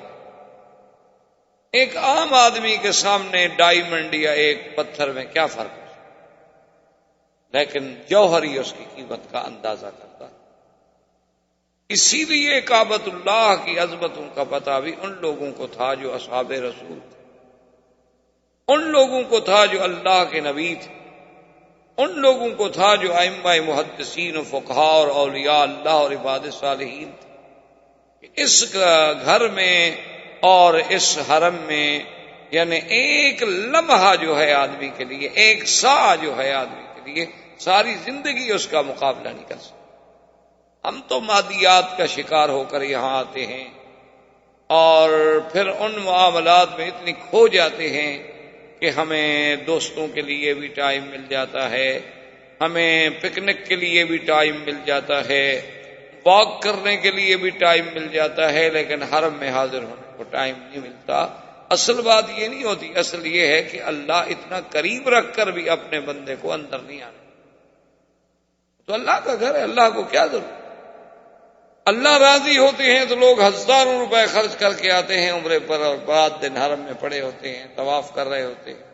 ایک عام آدمی کے سامنے ڈائمنڈ یا ایک پتھر میں کیا فرق ہے، لیکن جوہری اس کی قیمت کا اندازہ کرتا ہے۔ اسی لیے کعبۃ اللہ کی عظمتوں کا پتہ بھی ان لوگوں کو تھا جو اصحاب رسول تھے، ان لوگوں کو تھا جو اللہ کے نبی تھے، ان لوگوں کو تھا جو ائمہ محدثین و فقہاء اور اولیاء اللہ اور عباد صالحین تھے۔ اس گھر میں اور اس حرم میں یعنی ایک لمحہ جو ہے آدمی کے لیے، ایک ساعہ جو ہے آدمی کے لیے ساری زندگی اس کا مقابلہ نہیں کر سکتا۔ ہم تو مادیات کا شکار ہو کر یہاں آتے ہیں اور پھر ان معاملات میں اتنی کھو جاتے ہیں کہ ہمیں دوستوں کے لیے بھی ٹائم مل جاتا ہے، ہمیں پکنک کے لیے بھی ٹائم مل جاتا ہے، واک کرنے کے لیے بھی ٹائم مل جاتا ہے، لیکن حرم میں حاضر ہونے کو ٹائم نہیں ملتا۔ اصل بات یہ نہیں ہوتی، اصل یہ ہے کہ اللہ اتنا قریب رکھ کر بھی اپنے بندے کو اندر نہیں آنے۔ تو اللہ کا گھر ہے، اللہ کو کیا ضرورت؟ اللہ راضی ہوتے ہیں تو لوگ ہزاروں روپے خرچ کر کے آتے ہیں عمرے پر اور رات دن حرم میں پڑے ہوتے ہیں، طواف کر رہے ہوتے ہیں۔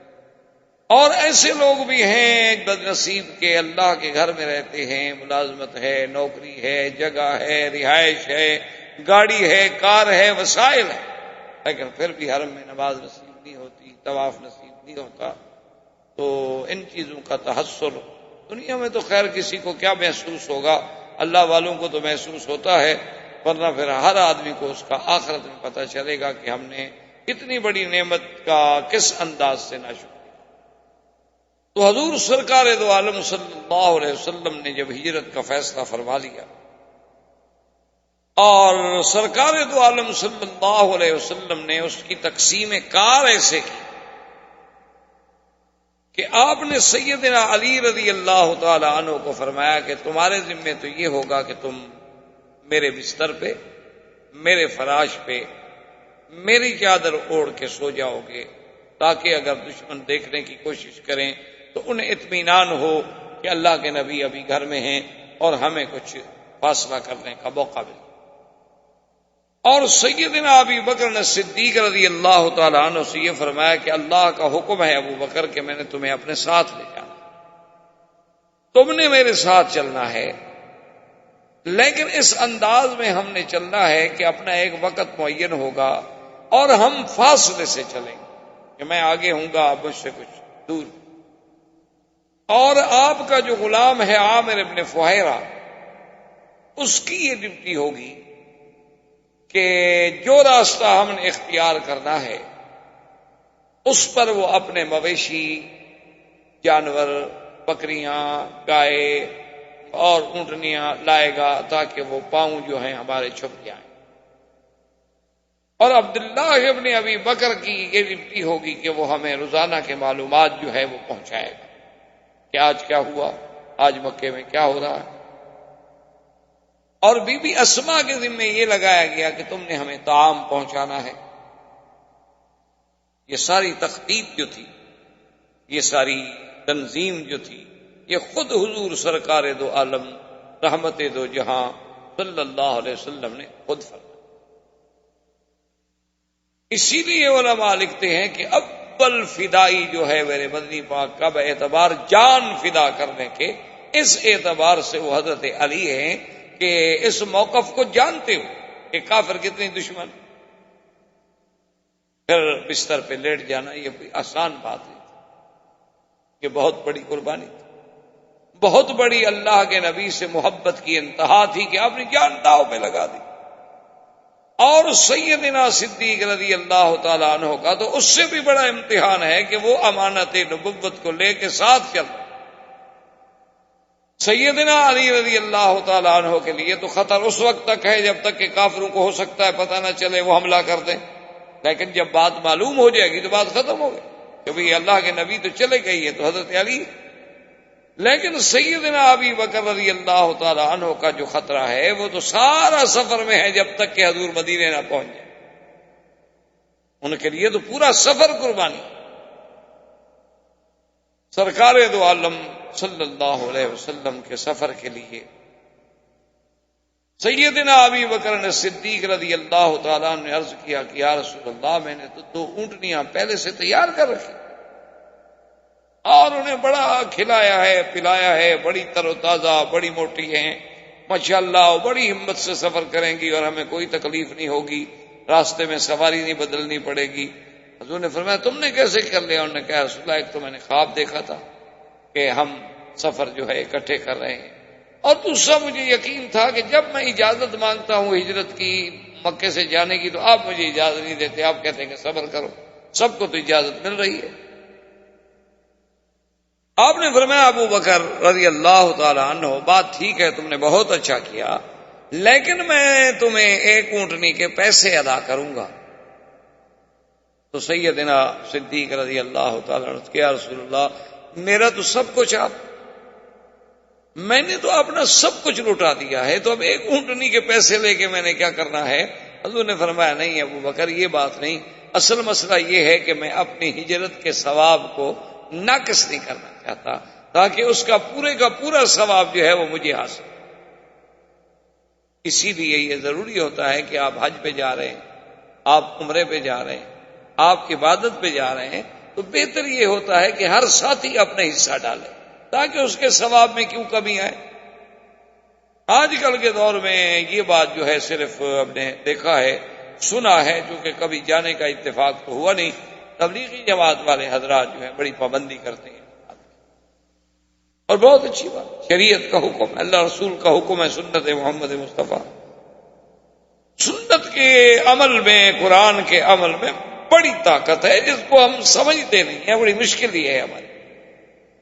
اور ایسے لوگ بھی ہیں بد نصیب کے اللہ کے گھر میں رہتے ہیں، ملازمت ہے، نوکری ہے، جگہ ہے، رہائش ہے، گاڑی ہے، کار ہے، وسائل ہے، لیکن پھر بھی حرم میں نماز نصیب نہیں ہوتی، طواف نصیب نہیں ہوتا۔ تو ان چیزوں کا تحسر دنیا میں تو خیر کسی کو کیا محسوس ہوگا، اللہ والوں کو تو محسوس ہوتا ہے، ورنہ پھر ہر آدمی کو اس کا آخرت میں پتہ چلے گا کہ ہم نے اتنی بڑی نعمت کا کس انداز سے ناشکر۔ تو حضور سرکار دو عالم صلی اللہ علیہ وسلم نے جب ہجرت کا فیصلہ فرما لیا اور سرکار دو عالم صلی اللہ علیہ وسلم نے اس کی تقسیم کار ایسے کی کہ آپ نے سیدنا علی رضی اللہ تعالی عنہ کو فرمایا کہ تمہارے ذمے تو یہ ہوگا کہ تم میرے بستر پہ، میرے فراش پہ میری چادر اوڑھ کے سو جاؤ گے، تاکہ اگر دشمن دیکھنے کی کوشش کریں تو انہیں اطمینان ہو کہ اللہ کے نبی ابھی گھر میں ہیں اور ہمیں کچھ فاصلہ کرنے کا موقع ملے۔ اور سیدنا ابی بکر صدیق رضی اللہ تعالی عنہ سے یہ فرمایا کہ اللہ کا حکم ہے ابو بکر کہ میں نے تمہیں اپنے ساتھ لے جانا، تم نے میرے ساتھ چلنا ہے، لیکن اس انداز میں ہم نے چلنا ہے کہ اپنا ایک وقت معین ہوگا اور ہم فاصلے سے چلیں گے کہ میں آگے ہوں گا، آپ مجھ سے کچھ دور، اور آپ کا جو غلام ہے عامر ابن فہیرہ، اس کی یہ ڈیوٹی ہوگی کہ جو راستہ ہم نے اختیار کرنا ہے اس پر وہ اپنے مویشی جانور، بکریاں، گائے اور اونٹنیاں لائے گا تاکہ وہ پاؤں جو ہیں ہمارے چھپ جائیں۔ اور عبداللہ ابن ابی بکر کی یہ ڈیوٹی ہوگی کہ وہ ہمیں روزانہ کے معلومات جو ہے وہ پہنچائے گا کہ آج کیا ہوا، آج مکے میں کیا ہو رہا ہے۔ اور بی بی اسما کے ذمہ یہ لگایا گیا کہ تم نے ہمیں طعام پہنچانا ہے۔ یہ ساری تخطیط جو تھی، یہ ساری تنظیم جو تھی، یہ خود حضور سرکار دو عالم رحمت دو جہاں صلی اللہ علیہ وسلم نے خود فرمایا۔ اسی لیے علماء لکھتے ہیں کہ اول فدائی جو ہے میرے مدنی پاک کا اعتبار جان فدا کرنے کے، اس اعتبار سے وہ حضرت علی ہیں کہ اس موقف کو جانتے ہو کہ کافر کتنی دشمن، پھر بستر پہ لیٹ جانا یہ کوئی آسان بات نہیں تھی، یہ بہت بڑی قربانی تھی، بہت بڑی اللہ کے نبی سے محبت کی انتہا تھی کہ آپ نے جان داؤ پہ لگا دی۔ اور سیدنا صدیق رضی اللہ تعالیٰ عنہ کا تو اس سے بھی بڑا امتحان ہے کہ وہ امانت نبوت کو لے کے ساتھ چل رہے۔ سیدنا علی رضی اللہ تعالیٰ عنہ کے لیے تو خطر اس وقت تک ہے جب تک کہ کافروں کو ہو سکتا ہے پتہ نہ چلے وہ حملہ کر دیں، لیکن جب بات معلوم ہو جائے گی تو بات ختم ہو گئی کہ بھئی اللہ کے نبی تو چلے گئی ہے تو حضرت علی۔ لیکن سیدنا ابی بکر رضی اللہ تعالیٰ عنہ کا جو خطرہ ہے وہ تو سارا سفر میں ہے جب تک کہ حضور مدینے نہ پہنچ جائے، ان کے لیے تو پورا سفر قربانی۔ سرکار دو عالم صلی اللہ علیہ وسلم کے سفر کے لیے سیدنا ابی بکر صدیق رضی اللہ تعالیٰ نے عرض کیا کہ یا رسول اللہ میں نے تو 2 اونٹنیاں پہلے سے تیار کر رکھی اور انہیں بڑا کھلایا ہے پلایا ہے، بڑی تر و تازہ بڑی موٹی ہیں ماشاءاللہ، بڑی ہمت سے سفر کریں گی اور ہمیں کوئی تکلیف نہیں ہوگی، راستے میں سواری نہیں بدلنی پڑے گی۔ حضور نے فرمایا تم نے کیسے کر لیا؟ انہوں نے کہا رسول اللہ ایک تو میں نے خواب دیکھا تھا کہ ہم سفر جو ہے اکٹھے کر رہے ہیں، اور دوسرا مجھے یقین تھا کہ جب میں اجازت مانگتا ہوں ہجرت کی مکے سے جانے کی تو آپ مجھے اجازت نہیں دیتے، آپ کہتے ہیں کہ صبر کرو، سب کو تو اجازت مل رہی ہے۔ آپ نے فرمایا ابو بکر رضی اللہ تعالی عنہ بات ٹھیک ہے تم نے بہت اچھا کیا، لیکن میں تمہیں 1 اونٹنی کے پیسے ادا کروں گا۔ تو سیدنا صدیق رضی اللہ تعالی عنہ کہ یا رسول اللہ میرا تو سب کچھ میں نے تو اپنا سب کچھ لوٹا دیا ہے، تو اب 1 اونٹنی کے پیسے لے کے میں نے کیا کرنا ہے؟ حضور نے فرمایا نہیں ابو بکر یہ بات نہیں، اصل مسئلہ یہ ہے کہ میں اپنی ہجرت کے ثواب کو ناقص نہیں کرنا چاہتا تاکہ اس کا پورے کا پورا ثواب جو ہے وہ مجھے حاصل۔ اسی لیے یہ ضروری ہوتا ہے کہ آپ حج پہ جا رہے ہیں، آپ عمرے پہ جا رہے ہیں، آپ عبادت پہ جا رہے ہیں، تو بہتر یہ ہوتا ہے کہ ہر ساتھی اپنا حصہ ڈالے تاکہ اس کے ثواب میں کیوں کمی آئے۔ آج کل کے دور میں یہ بات جو ہے صرف ہم نے دیکھا ہے سنا ہے، چونکہ کبھی جانے کا اتفاق تو ہوا نہیں۔ تبلیغی جماعت والے حضرات جو ہیں بڑی پابندی کرتے ہیں اور بہت اچھی بات، شریعت کا حکم، اللہ رسول کا حکم ہے، سنت محمد مصطفیٰ، سنت کے عمل میں قرآن کے عمل میں بڑی طاقت ہے جس کو ہم سمجھتے نہیں ہیں، بڑی مشکل یہ ہے ہماری،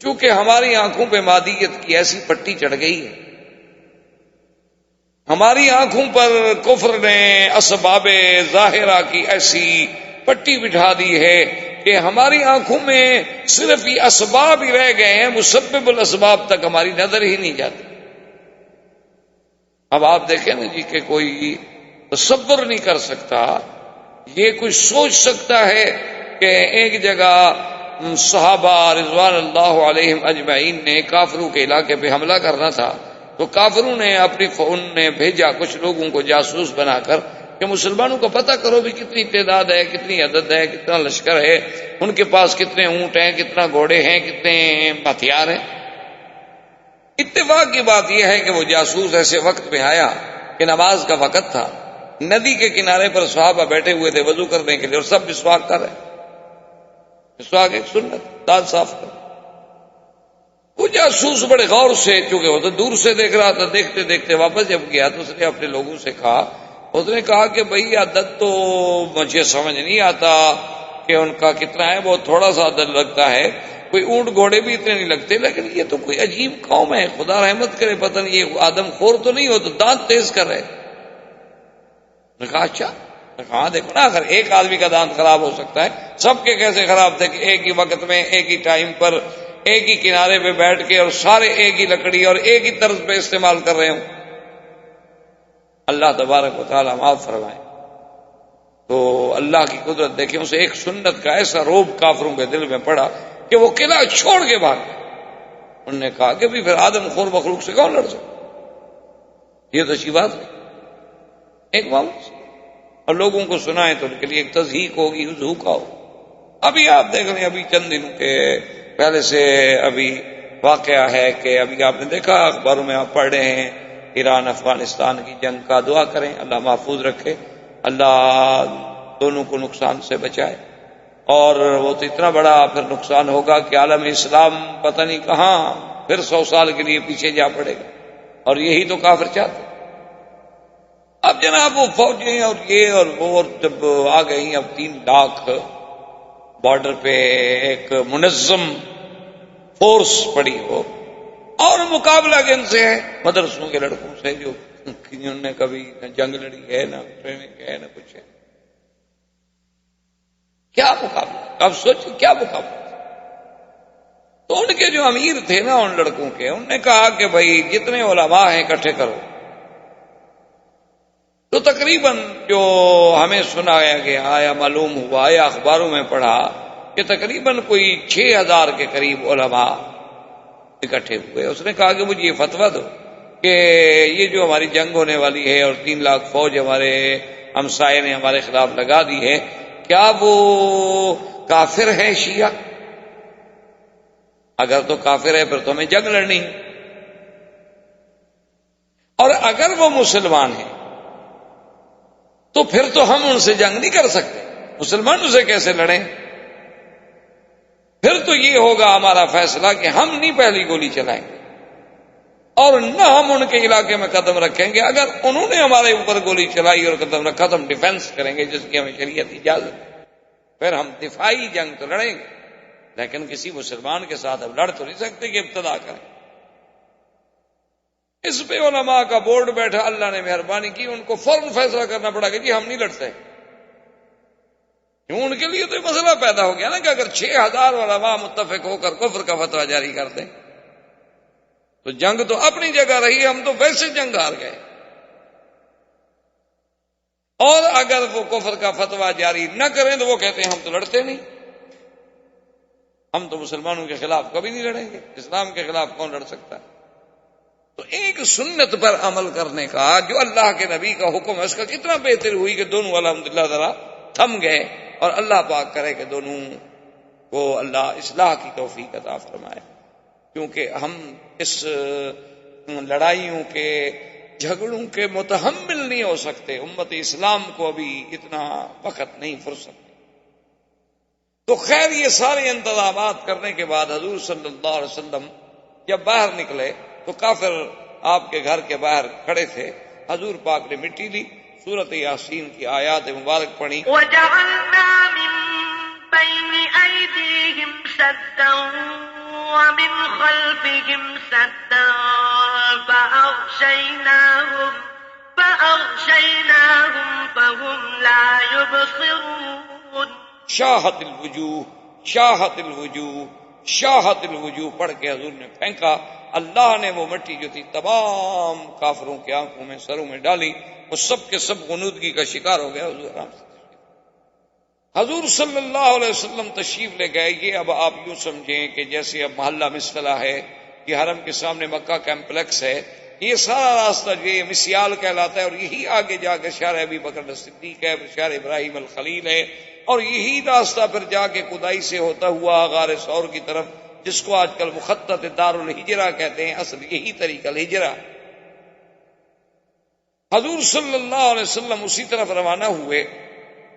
چونکہ ہماری آنکھوں پہ مادیت کی ایسی پٹی چڑھ گئی ہے، ہماری آنکھوں پر کفر نے اسباب ظاہرہ کی ایسی پٹی بٹھا دی ہے کہ ہماری آنکھوں میں صرف یہ اسباب ہی رہ گئے ہیں، مسبب الاسباب تک ہماری نظر ہی نہیں جاتی۔ اب آپ دیکھیں نا جی کہ کوئی تصور نہیں کر سکتا، یہ کوئی سوچ سکتا ہے کہ ایک جگہ صحابہ رضوان اللہ علیہم اجمعین نے کافروں کے علاقے پہ حملہ کرنا تھا تو کافروں نے اپنی فون نے بھیجا کچھ لوگوں کو جاسوس بنا کر کہ مسلمانوں کو پتہ کرو بھی کتنی تعداد ہے، کتنی عدد ہے، کتنا لشکر ہے، ان کے پاس کتنے اونٹ ہیں، کتنا گھوڑے ہیں، کتنے ہتھیار ہیں۔ اتفاق کی بات یہ ہے کہ وہ جاسوس ایسے وقت میں آیا کہ نماز کا وقت تھا، ندی کے کنارے پر صحابہ بیٹھے ہوئے تھے وضو کرنے کے لیے اور سب مسواک کر رہے، مسواک ایک سنت، دانت صاف کر۔ وہ جاسوس بڑے غور سے، چونکہ وہ تو دور سے دیکھ رہا تھا، دیکھتے دیکھتے واپس جب گیا تو اس نے اپنے لوگوں سے کہا، اس نے کہا کہ بھئی عدد تو مجھے سمجھ نہیں آتا کہ ان کا کتنا ہے، بہت تھوڑا سا عدد لگتا ہے، کوئی اونٹ گھوڑے بھی اتنے نہیں لگتے، لیکن یہ تو کوئی عجیب قوم ہے، خدا رحمت کرے، پتہ نہیں یہ آدم خور تو نہیں ہو، تو دانت تیز کر رہے۔ نے کہا اچھا، ہاں دیکھو نا اگر ایک آدمی کا دانت خراب ہو سکتا ہے، سب کے کیسے خراب تھے کہ ایک ہی وقت میں ایک ہی ٹائم پر ایک ہی کنارے پہ بیٹھ کے اور سارے ایک ہی لکڑی اور ایک ہی طرز پہ استعمال کر رہے ہوں۔ اللہ تبارک و تعالیٰ معاف فرمائے۔ تو اللہ کی قدرت دیکھیں، اسے ایک سنت کا ایسا روب کافروں کے دل میں پڑا کہ وہ قلعہ چھوڑ کے بھاگ گئے۔ انہوں نے کہا کہ بھی پھر آدم خور مخلوق سے کون لڑ سکتا، یہ تو اچھی بات ہے، ایک معمول سے، اور لوگوں کو سنائیں تو ان کے لیے ایک تضحیق ہوگی، ضحوکہ ہوگا۔ ابھی آپ دیکھ لیں، ابھی چند دنوں کے پہلے سے ابھی واقعہ ہے کہ ابھی آپ نے دیکھا اخباروں میں آپ پڑھ رہے ہیں ایران افغانستان کی جنگ کا، دعا کریں اللہ محفوظ رکھے، اللہ دونوں کو نقصان سے بچائے، اور وہ تو اتنا بڑا پھر نقصان ہوگا کہ عالم اسلام پتہ نہیں کہاں پھر 100 سال کے لیے پیچھے جا پڑے گا، اور یہی تو کافر چاہتے۔ اب جناب وہ فوجیں اور یہ اور وہ اور جب آ گئی، اب 3 لاکھ بارڈر پہ ایک منظم فورس پڑی ہو، اور مقابلہ کن سے ہے؟ مدرسوں کے لڑکوں سے، جو انہوں نے کبھی نہ جنگ لڑی ہے، نہ ٹریننگ ہے، نہ کچھ ہے۔ کیا مقابلہ؟ اب سوچ کیا مقابلہ۔ تو ان کے جو امیر تھے نا ان لڑکوں کے، انہوں نے کہا کہ بھائی جتنے علماء ہیں اکٹھے کرو۔ تو تقریباً جو ہمیں سنایا گیا یا معلوم ہوا یا اخباروں میں پڑھا کہ تقریباً کوئی 6000 کے قریب علماء اکٹھے ہوئے۔ اس نے کہا کہ مجھے یہ فتویٰ دو کہ یہ جو ہماری جنگ ہونے والی ہے اور 3 لاکھ فوج ہمارے ہمسائے نے ہمارے خلاف لگا دی ہے، کیا وہ کافر ہے شیعہ؟ اگر تو کافر ہے پھر تو ہمیں جنگ لڑنی ہے، اور اگر وہ مسلمان ہیں تو پھر تو ہم ان سے جنگ نہیں کر سکتے، مسلمانوں سے کیسے لڑیں؟ پھر تو یہ ہوگا ہمارا فیصلہ کہ ہم نہیں پہلی گولی چلائیں گے اور نہ ہم ان کے علاقے میں قدم رکھیں گے۔ اگر انہوں نے ہمارے اوپر گولی چلائی اور قدم رکھا تو ہم ڈیفنس کریں گے جس کی ہمیں شریعت اجازت ہے، پھر ہم دفاعی جنگ تو لڑیں گے، لیکن کسی مسلمان کے ساتھ اب لڑ تو نہیں سکتے کہ ابتدا کریں۔ اس پہ علماء کا بورڈ بیٹھا، اللہ نے مہربانی کی، ان کو فوراً فیصلہ کرنا پڑا کہ جی ہم نہیں لڑتے۔ ان کے لیے تو یہ مسئلہ پیدا ہو گیا نا کہ اگر 6000 علماء متفق ہو کر کفر کا فتویٰ جاری کر دیں تو جنگ تو اپنی جگہ رہی، ہم تو ویسے جنگ ہار گئے، اور اگر وہ کفر کا فتویٰ جاری نہ کریں تو وہ کہتے ہیں ہم تو لڑتے نہیں، ہم تو مسلمانوں کے خلاف کبھی نہیں لڑیں گے، اسلام کے خلاف کون لڑ سکتا ہے؟ تو ایک سنت پر عمل کرنے کا جو اللہ کے نبی کا حکم ہے، اس کا کتنا بہتر ہوئی کہ دونوں الحمدللہ ذرا تھم گئے، اور اللہ پاک کرے کہ دونوں کو اللہ اصلاح کی توفیق عطا فرمائے، کیونکہ ہم اس لڑائیوں کے جھگڑوں کے متحمل نہیں ہو سکتے، امت اسلام کو ابھی اتنا وقت نہیں، فرصت۔ تو خیر یہ سارے انتظامات کرنے کے بعد حضور صلی اللہ علیہ وسلم جب باہر نکلے تو کافر آپ کے گھر کے باہر کھڑے تھے، حضور پاک نے مٹی لی، سورۃ یاسین کی آیات مبارک پڑھی، وَجَعَلْنَا مِن بَيْنِ أَيْدِيهِمْ سَدًّا وَمِنْ خَلْفِهِمْ سَدًّا فَأَغْشَيْنَاهُمْ فَهُمْ لَا يُبْصِرُونَ۔ شاہت الوجوہ، شاہت الوجوہ، شاہت الوجوہ پڑھ کے حضور نے پھینکا، اللہ نے وہ مٹی جو تھی تمام کافروں کی آنکھوں میں، سروں میں ڈالی، وہ سب کے سب غنودگی کا شکار ہو گیا۔ حضور آرام سے حضور صلی اللہ علیہ وسلم تشریف لے گئے۔ یہ اب آپ یوں سمجھیں کہ جیسے اب محلہ مسفلہ ہے، یہ حرم کے سامنے مکہ کمپلیکس ہے، یہ سارا راستہ جو یہ مسیال کہلاتا ہے، اور یہی آگے جا کے شہر ابی بکر صدیق ہے، شہر ابراہیم الخلیل ہے، اور یہی راستہ پھر جا کے کدائی سے ہوتا ہوا غار ثور کی طرف، جس کو آج کل مخطط دار الہجرہ کہتے ہیں، اصل یہی طریقہ الہجرہ۔ حضور صلی اللہ علیہ وسلم اسی طرف روانہ ہوئے،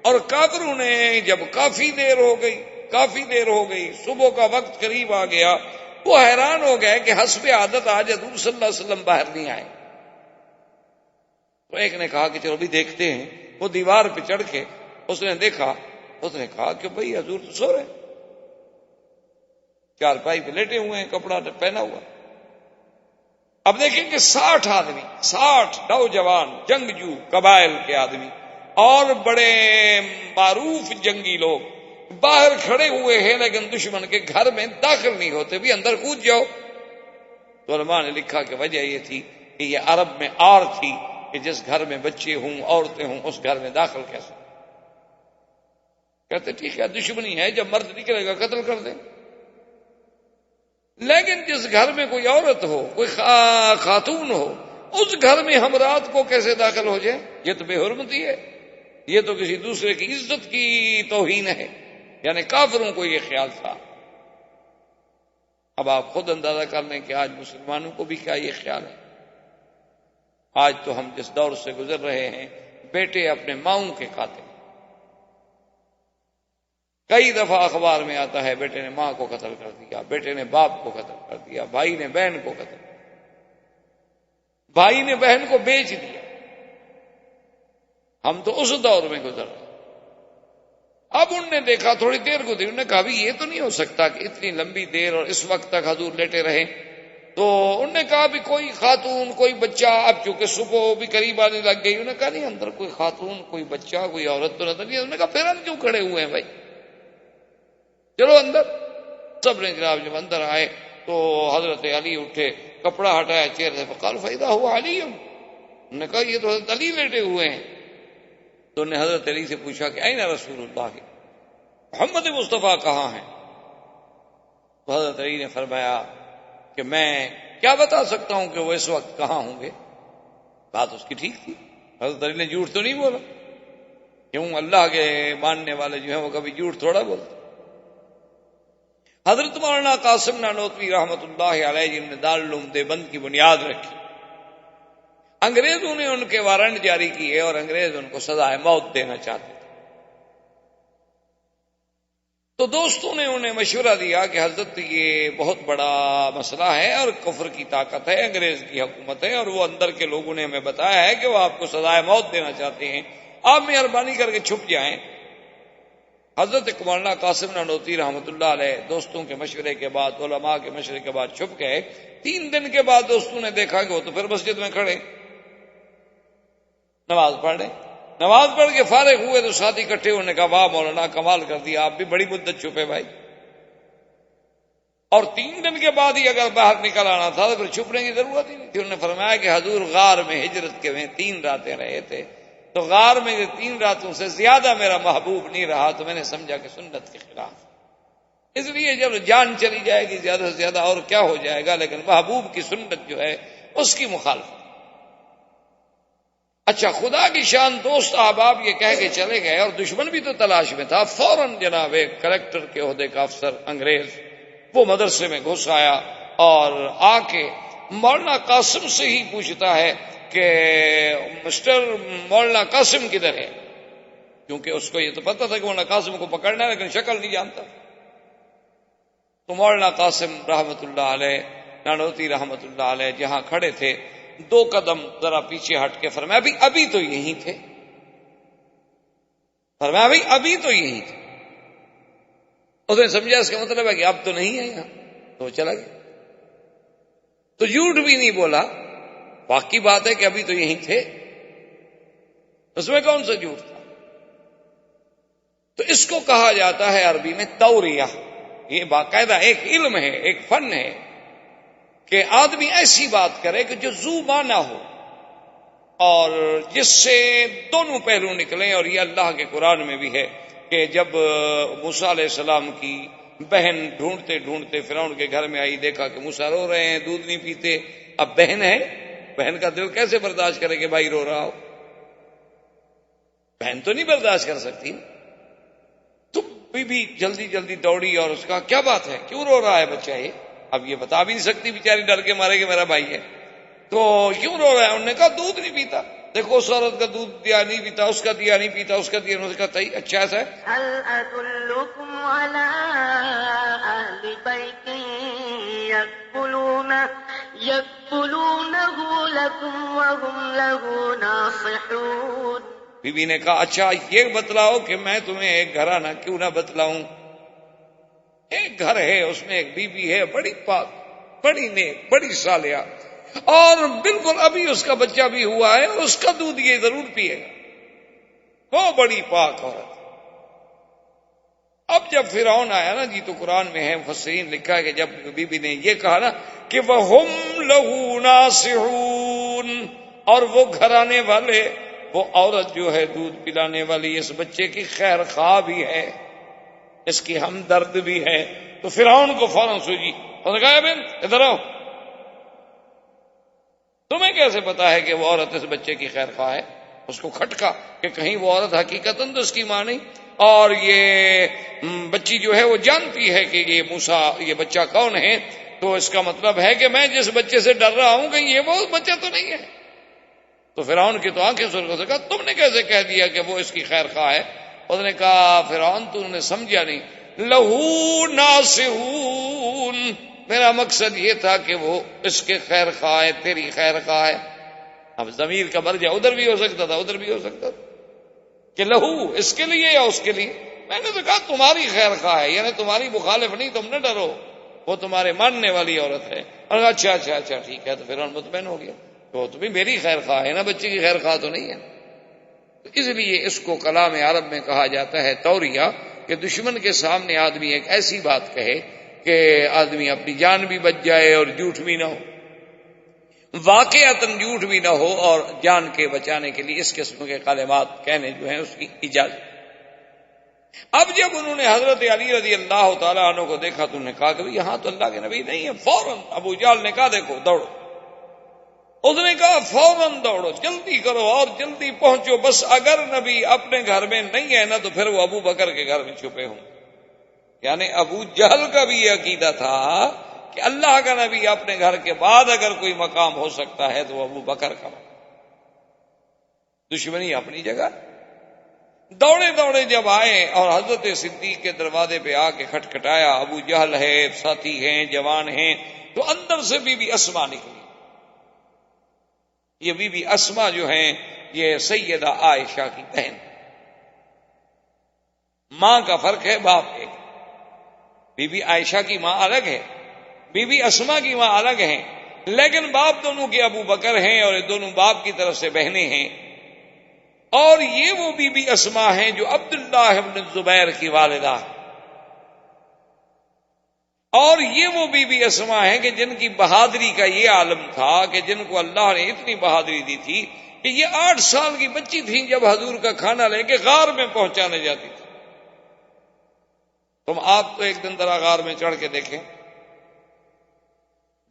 اور کافروں نے جب کافی دیر ہو گئی، صبح کا وقت قریب آ گیا، وہ حیران ہو گئے کہ حسب عادت آج حضور صلی اللہ علیہ وسلم باہر نہیں آئے۔ تو ایک نے کہا کہ چلو بھی دیکھتے ہیں، وہ دیوار پہ چڑھ کے اس نے دیکھا، اس نے کہا کہ بھئی حضور تو سو رہے ہیں، چارپائی پہ لیٹے ہوئے ہیں، کپڑا پہنا ہوا۔ اب دیکھیں کہ 60 آدمی، 60 نوجوان جنگجو قبائل کے آدمی اور بڑے معروف جنگی لوگ باہر کھڑے ہوئے ہیں، لیکن دشمن کے گھر میں داخل نہیں ہوتے، بھی اندر کود جاؤ۔ تو علماء نے لکھا کہ وجہ یہ تھی کہ یہ عرب میں آر تھی کہ جس گھر میں بچے ہوں، عورتیں ہوں، اس گھر میں داخل کیسے؟ کہتے ٹھیک ہے دشمنی ہے، جب مرد نکلے گا قتل کر دیں، لیکن جس گھر میں کوئی عورت ہو، کوئی خاتون ہو، اس گھر میں ہم رات کو کیسے داخل ہو جائیں؟ یہ تو بے حرمتی ہے، یہ تو کسی دوسرے کی عزت کی توہین ہے۔ یعنی کافروں کو یہ خیال تھا۔ اب آپ خود اندازہ کر لیں کہ آج مسلمانوں کو بھی کیا یہ خیال ہے۔ آج تو ہم جس دور سے گزر رہے ہیں، بیٹے اپنے ماؤں کے قاتل، کئی دفعہ اخبار میں آتا ہے بیٹے نے ماں کو قتل کر دیا، بیٹے نے باپ کو قتل کر دیا، بھائی نے بہن کو قتل کر دیا، بھائی نے بہن کو بیچ دیا، ہم تو اس دور میں گزر رہے. اب انہوں نے دیکھا تھوڑی دیر گزری، انہوں نے کہا بھی یہ تو نہیں ہو سکتا کہ اتنی لمبی دیر اور اس وقت تک حضور لیٹے رہے. تو انہوں نے کہا بھی کوئی خاتون کوئی بچہ، اب چونکہ صبح بھی قریب آنے لگ گئی، انہوں نے کہا نہیں اندر کوئی خاتون کوئی بچہ کوئی عورت تو نظر نہیں. انہوں نے کہا پھر ہم کیوں کھڑے ہوئے ہیں بھائی، چلو اندر. سب نے جناب جب اندر آئے تو حضرت علی اٹھے، کپڑا ہٹایا چہرے سے، فقال فإذا هو علی. انہوں نے کہا یہ تو حضرت علی لیٹے ہوئے ہیں. تو انہوں نے حضرت علی سے پوچھا کہ این رسول اللہ، محمد مصطفیٰ کہاں ہیں؟ تو حضرت علی نے فرمایا کہ میں کیا بتا سکتا ہوں کہ وہ اس وقت کہاں ہوں گے. بات اس کی ٹھیک تھی، حضرت علی نے جھوٹ تو نہیں بولا. کیوں؟ اللہ کے ماننے والے جو ہیں وہ کبھی جھوٹ تھوڑا بولتے. حضرت مولانا قاسم نانوتوی رحمۃ اللہ علیہ جن نے دارالعلوم دیوبند کی بنیاد رکھی، انگریزوں نے ان کے وارنٹ جاری کیے اور انگریز ان کو سزائے موت دینا چاہتے تھے. تو دوستوں نے انہیں مشورہ دیا کہ حضرت یہ بہت بڑا مسئلہ ہے اور کفر کی طاقت ہے، انگریز کی حکومت ہے، اور وہ اندر کے لوگوں نے ہمیں بتایا ہے کہ وہ آپ کو سزائے موت دینا چاہتے ہیں، آپ مہربانی کر کے چھپ جائیں. حضرت مولانا قاسم نانوتوی رحمۃ اللہ علیہ دوستوں کے مشورے کے بعد، علماء کے مشورے کے بعد چھپ گئے. 3 دن کے بعد دوستوں نے دیکھا کہ وہ تو پھر مسجد میں کھڑے نماز پڑھ رہے. نماز پڑھ کے فارغ ہوئے تو ساتھی اکٹھے ہونے کا، واہ مولانا کمال کر دیا، آپ بھی بڑی مدت چھپے بھائی. اور 3 دن کے بعد ہی اگر باہر نکل آنا تھا تو پھر چھپنے کی ضرورت ہی نہیں تھی. انہوں نے فرمایا کہ حضور غار میں ہجرت کے میں 3 راتیں رہے تھے، تو غار میں یہ 3 راتوں سے زیادہ میرا محبوب نہیں رہا، تو میں نے سمجھا کہ سنت کے خلاف. اس لیے جب جان چلی جائے گی زیادہ سے زیادہ اور کیا ہو جائے گا، لیکن محبوب کی سنت جو ہے اس کی مخالفت. اچھا، خدا کی شان دوست احباب یہ کہہ کے چلے گئے اور دشمن بھی تو تلاش میں تھا. فوراً جناب ایک کلیکٹر کے عہدے کا افسر انگریز وہ مدرسے میں گھس آیا اور آ کے مولانا قاسم سے ہی پوچھتا ہے کہ مسٹر مولانا قاسم کدھر ہے، کیونکہ اس کو یہ تو پتا تھا کہ مولانا قاسم کو پکڑنا ہے لیکن شکل نہیں جانتا. تو مولانا قاسم رحمۃ اللہ علیہ نانوتوی رحمۃ اللہ علیہ جہاں کھڑے تھے 2 قدم ذرا پیچھے ہٹ کے فرمایا ابھی تو یہی تھے، فرمایا ابھی تو یہی تھے. اس نے سمجھا اس کا مطلب ہے کہ اب تو نہیں ہے یہاں، تو چلا گیا. تو جھوٹ بھی نہیں بولا، واقعی بات ہے کہ ابھی تو یہی تھے، اس میں کون سا جھوٹ تھا. تو اس کو کہا جاتا ہے عربی میں توریہ. یہ باقاعدہ ایک علم ہے، ایک فن ہے کہ آدمی ایسی بات کرے کہ جو ذو معنی ہو اور جس سے دونوں پہلو نکلیں. اور یہ اللہ کے قرآن میں بھی ہے کہ جب موسیٰ علیہ السلام کی بہن ڈھونڈتے ڈھونڈتے فرعون کے گھر میں آئی، دیکھا کہ موسیٰ رو رہے ہیں، دودھ نہیں پیتے. اب بہن ہے، بہن کا دل کیسے برداشت کرے کہ بھائی رو رہا ہو؟ بہن تو نہیں برداشت کر سکتی. تو بی جلدی جلدی دوڑی اور اس کا کیا بات ہے، کیوں رو رہا ہے بچہ یہ؟ اب یہ بتا بھی نہیں سکتی بیچاری، ڈر کے مارے کہ میرا بھائی ہے. تو کیوں رو رہا ہے؟ انہوں نے کہا دودھ نہیں پیتا. دیکھو اس عورت کا دودھ دیا نہیں پیتا، اس کا دیا نہیں پیتا، اس کا دیا. انہوں نے کہا صحیح، اچھا ایسا ہے. هل أدلكم على أهل بيت يكفلونه لكم وهم له ناصحون. بی بی نے کہا اچھا یہ بتلاؤ کہ میں تمہیں ایک گھرانہ کیوں نہ بتلاؤں. ایک گھر ہے، اس میں ایک بی بی ہے، بڑی پاک، بڑی نیک، بڑی صالحہ، اور بالکل ابھی اس کا بچہ بھی ہوا ہے، اس کا دودھ یہ ضرور پیے گا. وہ بڑی پاک عورت. اب جب فرعون آیا نا جی، تو قرآن میں ہے، مفسرین لکھا ہے کہ جب بی بی نے یہ کہا نا کہ وَهُمْ لَهُ نَاصِحُونَ، اور وہ گھرانے والے، وہ عورت جو ہے دودھ پلانے والی اس بچے کی خیر خواہ بھی ہے، اس کی ہمدرد بھی ہے. تو فرعون کو فوراً سوچی، اس نے کہا بہن ادھر آؤ، تمہیں کیسے پتا ہے کہ وہ عورت اس بچے کی خیر خواہ ہے؟ اس کو کھٹکا کہ کہیں وہ عورت حقیقتاً تو اس کی ماں نہیں، اور یہ بچی جو ہے وہ جانتی ہے کہ یہ موسیٰ، یہ بچہ کون ہے، تو اس کا مطلب ہے کہ میں جس بچے سے ڈر رہا ہوں کہیں یہ وہ بچہ تو نہیں ہے. تو فرعون کی تو آنکھیں سرخ سے کہا تم نے کیسے کہہ دیا کہ وہ اس کی خیر خواہ ہے؟ اس نے کہا فرعون تو نے سمجھا نہیں، لہو ناصحون، میرا مقصد یہ تھا کہ وہ اس کے خیر خواہ ہے، تیری خیر خواہ ہے. اب ضمیر کا مرجع ادھر بھی ہو سکتا تھا، ادھر بھی ہو سکتا تھا. کہ لہو اس کے لیے یا اس کے لیے؟ میں نے تو کہا تمہاری خیر خواہ ہے، یعنی تمہاری مخالف نہیں، تم نہ ڈرو، وہ تمہارے ماننے والی عورت ہے۔ اور اچھا اچھا اچھا ٹھیک ہے، تو پھر مطمئن ہو گیا، تو تمہیں میری خیر خواہ ہے نا، بچے کی خیر خواہ تو نہیں ہے۔ تو اس لیے اس کو کلام عرب میں کہا جاتا ہے توریہ، کہ دشمن کے سامنے آدمی ایک ایسی بات کہے کہ آدمی اپنی جان بھی بچ جائے اور جھوٹ بھی نہ ہو، واقعتاً جھوٹ بھی نہ ہو، اور جان کے بچانے کے لیے اس قسم کے کلمات کہنے جو ہیں اس کی اجازت۔ اب جب انہوں نے حضرت علی رضی اللہ تعالیٰ عنہ کو دیکھا تو انہوں نے کہا کہ یہاں تو اللہ کے نبی نہیں ہے، فوراً ابو جہل نے کہا دیکھو دوڑو، اس نے کہا فوراً دوڑو، جلدی کرو اور جلدی پہنچو، بس اگر نبی اپنے گھر میں نہیں ہے نا تو پھر وہ ابو بکر کے گھر میں چھپے ہوں۔ یعنی ابو جہل کا بھی یہ عقیدہ تھا کہ اللہ کا نبی اپنے گھر کے بعد اگر کوئی مقام ہو سکتا ہے تو وہ ابو بکر کا مقام۔ دشمنی اپنی جگہ۔ دوڑے دوڑے جب آئے اور حضرت صدیق کے دروازے پہ آ کے کھٹکھٹایا، ابو جہل ہے، ساتھی ہیں، جوان ہیں، تو اندر سے بی بی اسما نکلی۔ یہ بی بی اسما جو ہیں یہ سیدہ عائشہ کی بہن، ماں کا فرق ہے، باپ ایک۔ بی بی عائشہ کی ماں الگ ہے، بی بی اسما کی ماں الگ ہیں، لیکن باپ دونوں کے ابو بکر ہیں اور یہ دونوں باپ کی طرف سے بہنیں ہیں۔ اور یہ وہ بی بی اسما ہیں جو عبداللہ ابن زبیر کی والدہ، اور یہ وہ بی بی اسما ہیں کہ جن کی بہادری کا یہ عالم تھا کہ جن کو اللہ نے اتنی بہادری دی تھی کہ یہ 8 سال کی بچی تھیں جب حضور کا کھانا لے کے غار میں پہنچانے جاتی تھی۔ تم آپ تو ایک دن ذرا غار میں چڑھ کے دیکھیں،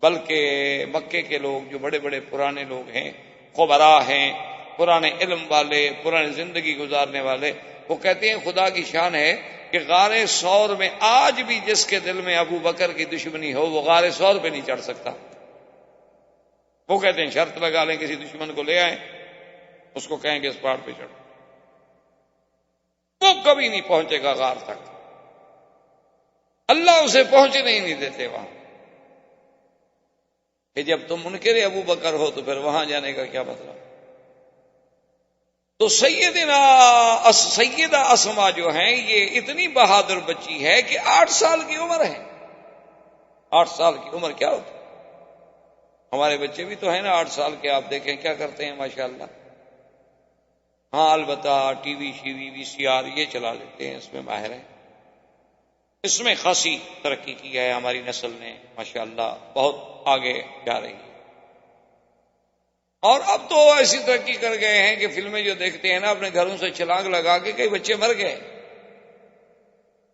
بلکہ مکے کے لوگ جو بڑے بڑے پرانے لوگ ہیں، خبراء ہیں، پرانے علم والے، پرانی زندگی گزارنے والے، وہ کہتے ہیں خدا کی شان ہے کہ غار ثور میں آج بھی جس کے دل میں ابو بکر کی دشمنی ہو وہ غار ثور پہ نہیں چڑھ سکتا۔ وہ کہتے ہیں شرط لگا لیں کسی دشمن کو لے آئیں، اس کو کہیں کہ اس پہاڑ پہ چڑھو، وہ کبھی نہیں پہنچے گا غار تک، اللہ اسے پہنچنے ہی نہیں دیتے وہاں۔ کہ جب تم منکر ابو بکر ہو تو پھر وہاں جانے کا کیا مطلب؟ تو سیدہ اسما جو ہیں یہ اتنی بہادر بچی ہے کہ 8 سال کی عمر ہے۔ 8 سال کی عمر کیا ہوتی؟ ہمارے بچے بھی تو ہیں نا 8 سال کے، آپ دیکھیں کیا کرتے ہیں ماشاءاللہ۔ ہاں البتہ ٹی وی شیوی وی سی آر یہ چلا لیتے ہیں، اس میں ماہر ہیں، اس میں خاصی ترقی کی ہے ہماری نسل نے ماشاءاللہ، بہت آگے جا رہی ہے۔ اور اب تو ایسی ترقی کر گئے ہیں کہ فلمیں جو دیکھتے ہیں نا اپنے گھروں سے چھلانگ لگا کے کئی بچے مر گئے،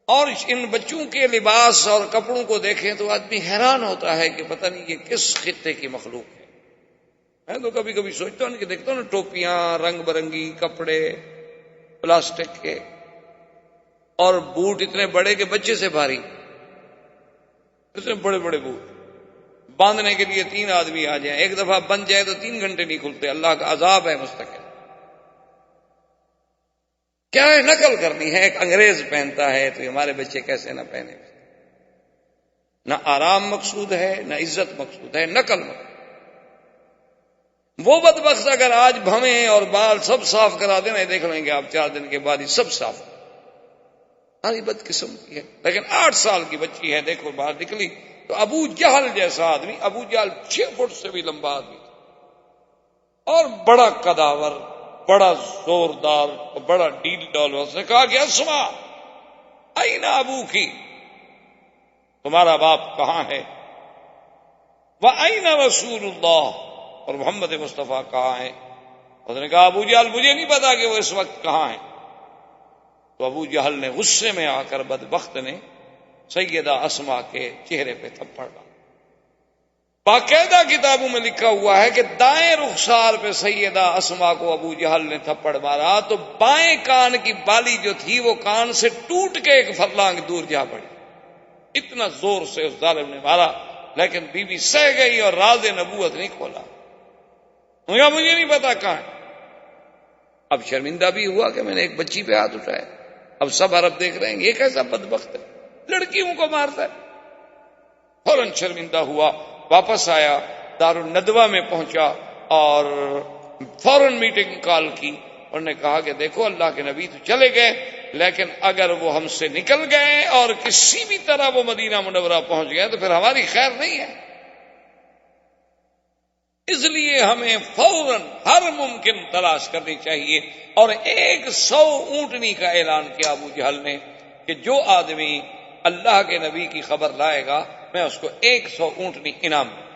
اور ان بچوں کے لباس اور کپڑوں کو دیکھیں تو آدمی حیران ہوتا ہے کہ پتہ نہیں یہ کس خطے کی مخلوق ہے۔ میں تو کبھی کبھی سوچتا ہوں کہ دیکھتا ہوں نا ٹوپیاں، رنگ برنگی کپڑے پلاسٹک کے، اور بوٹ اتنے بڑے کہ بچے سے بھاری، اتنے بڑے بڑے بوٹ باندھنے کے لیے 3 آدمی آ جائیں، ایک دفعہ بند جائے تو 3 گھنٹے نہیں کھلتے، اللہ کا عذاب ہے مستقل۔ کیا ہے نقل کرنی ہے، ایک انگریز پہنتا ہے تو ہمارے بچے کیسے نہ پہنے؟ نہ آرام مقصود ہے، نہ عزت مقصود ہے، نقل مقصود۔ وہ بدبخت اگر آج بھویں اور بال سب صاف کرا دینا، دیکھ لیں گے آپ 4 دن کے بعد ہی سب صاف، ہماری بد قسمتی ہے۔ لیکن 8 سال کی بچی ہے، دیکھو باہر نکلی تو ابو جہل جیسا آدمی، ابو جہل 6 فٹ سے بھی لمبا آدمی تھا اور بڑا قداور، بڑا زوردار، بڑا ڈیل ڈال۔ اس نے کہا کہ اسما این ابو کی، تمہارا باپ کہاں ہے؟ وَأَيْنَ رسول اللہ، اور محمد مصطفیٰ کہاں ہے؟ اس نے کہا ابو جہل مجھے نہیں پتا کہ وہ اس وقت کہاں ہے۔ تو ابو جہل نے غصے میں آ کر بدبخت نے سیدہ اسما کے چہرے پہ تھپڑ ڈالا۔ باقاعدہ کتابوں میں لکھا ہوا ہے کہ دائیں رخسار پہ سیدہ اسما کو ابو جہل نے تھپڑ مارا تو بائیں کان کی بالی جو تھی وہ کان سے ٹوٹ کے 1 فرلانگ دور جا پڑی، اتنا زور سے اس ظالم نے مارا، لیکن بی بی سہ گئی اور راز نبوت نہیں کھولا۔ مجھے نہیں پتا کہاں ہے۔ اب شرمندہ بھی ہوا کہ میں نے ایک بچی پہ ہاتھ اٹھایا، اب سب عرب دیکھ رہے ہیں یہ کیسا بدبخت ہے، لڑکیوں کو مارتا ہے۔ فوراً شرمندہ ہوا، واپس آیا، دار الندوہ میں پہنچا اور فوراً میٹنگ کال کی انہوں نے کہا کہ دیکھو اللہ کے نبی تو چلے گئے، لیکن اگر وہ ہم سے نکل گئے اور کسی بھی طرح وہ مدینہ منورہ پہنچ گئے تو پھر ہماری خیر نہیں ہے، اس لیے ہمیں فوراً ہر ممکن تلاش کرنی چاہیے۔ اور 100 اونٹنی کا اعلان کیا ابو جہل نے کہ جو آدمی اللہ کے نبی کی خبر لائے گا میں اس کو 100 اونٹنی انعام دوں۔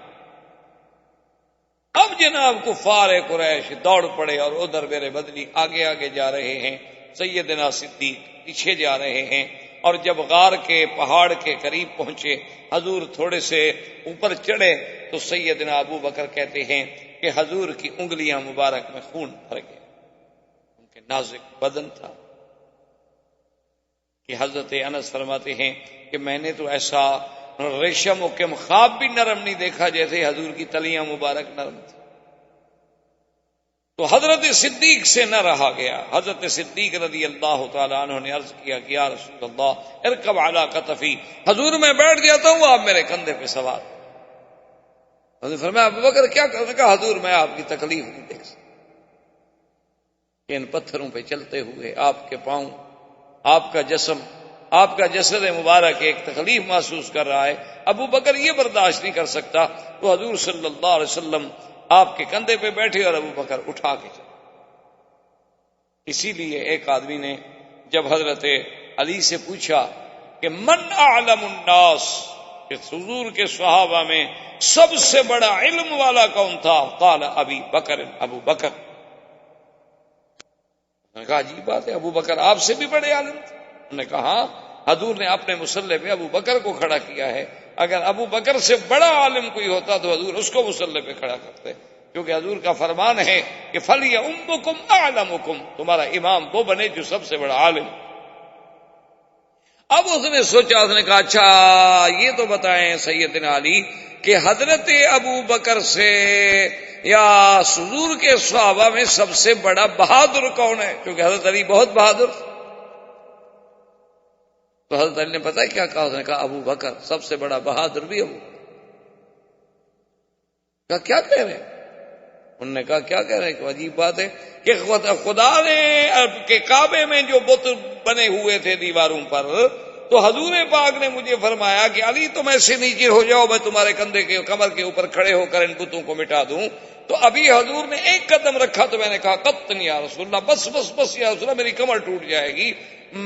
اب جناب کفار قریش دوڑ پڑے اور ادھر میرے بدلی آگے آگے جا رہے ہیں، سیدنا صدیق پیچھے جا رہے ہیں، اور جب غار کے پہاڑ کے قریب پہنچے، حضور تھوڑے سے اوپر چڑھے تو سیدنا ابو بکر کہتے ہیں کہ حضور کی انگلیاں مبارک میں خون بھر گیا، ان کے نازک بدن تھا کہ حضرت انس فرماتے ہیں کہ میں نے تو ایسا ریشم و کم خواب بھی نرم نہیں دیکھا جیسے حضور کی تلیاں مبارک نرم تھی۔ تو حضرت صدیق سے نہ رہا گیا، حضرت صدیق رضی اللہ تعالیٰ عنہ نے عرض کیا کہ یا رسول اللہ ارکب علی کتفی، حضور میں بیٹھ جاتا ہوں آپ میرے کندھے پہ سوار۔ حضور فرمایا ابو بکر کیا کرنے کا؟ حضور میں آپ کی تکلیف نہیں دیکھ سکتا کہ ان پتھروں پہ چلتے ہوئے آپ کے پاؤں، آپ کا جسم، آپ کا جسد مبارک ایک تکلیف محسوس کر رہا ہے، ابو بکر یہ برداشت نہیں کر سکتا۔ تو حضور صلی اللہ علیہ وسلم آپ کے کندھے پہ بیٹھے اور ابو بکر اٹھا کے چلے۔ اسی لیے ایک آدمی نے جب حضرت علی سے پوچھا کہ من اعلم الناس، کہ حضور کے صحابہ میں سب سے بڑا علم والا کون تھا؟ قال ابی بکر، ابو بکر۔ میں نے کہا عجیب بات ہے، ابو بکر آپ سے بھی بڑے عالم تھے؟ انہوں نے کہا ہاں، حضور نے اپنے مصلی پہ ابو بکر کو کھڑا کیا ہے، اگر ابو بکر سے بڑا عالم کوئی ہوتا تو حضور اس کو مصلی پہ کھڑا کرتے، کیونکہ حضور کا فرمان ہے کہ فَلْيَؤُمُّكُمْ أَعْلَمُكُمْ، تمہارا امام وہ بنے جو سب سے بڑا عالم۔ اب اس نے سوچا، اس نے کہا اچھا یہ تو بتائیں سیدنا علی کہ حضرت ابو بکر سے یا حضور کے صحابہ میں سب سے بڑا بہادر کون ہے؟ کیونکہ حضرت علی بہت بہادر تھے۔ تو حضرت علی نے پتہ کیا کہا؟ اس نے کہا ابو بکر سب سے بڑا بہادر بھی ابو بکر۔ کہا کیا کہہ رہے ہیں؟ انہوں نے کہا کیا کہہ رہے ہیں کہ عجیب بات ہے کہ خدا نے کہ کعبے میں جو بت بنے ہوئے تھے دیواروں پر، تو حضور پاک نے مجھے فرمایا کہ علی تم ایسے نیچے ہو جاؤ، میں تمہارے کندھے کے کمر کے اوپر کھڑے ہو کر ان بتوں کو مٹا دوں۔ تو ابھی حضور نے ایک قدم رکھا تو میں نے کہا قطن یا رسول اللہ، بس بس بس یا رسول اللہ میری کمر ٹوٹ جائے گی۔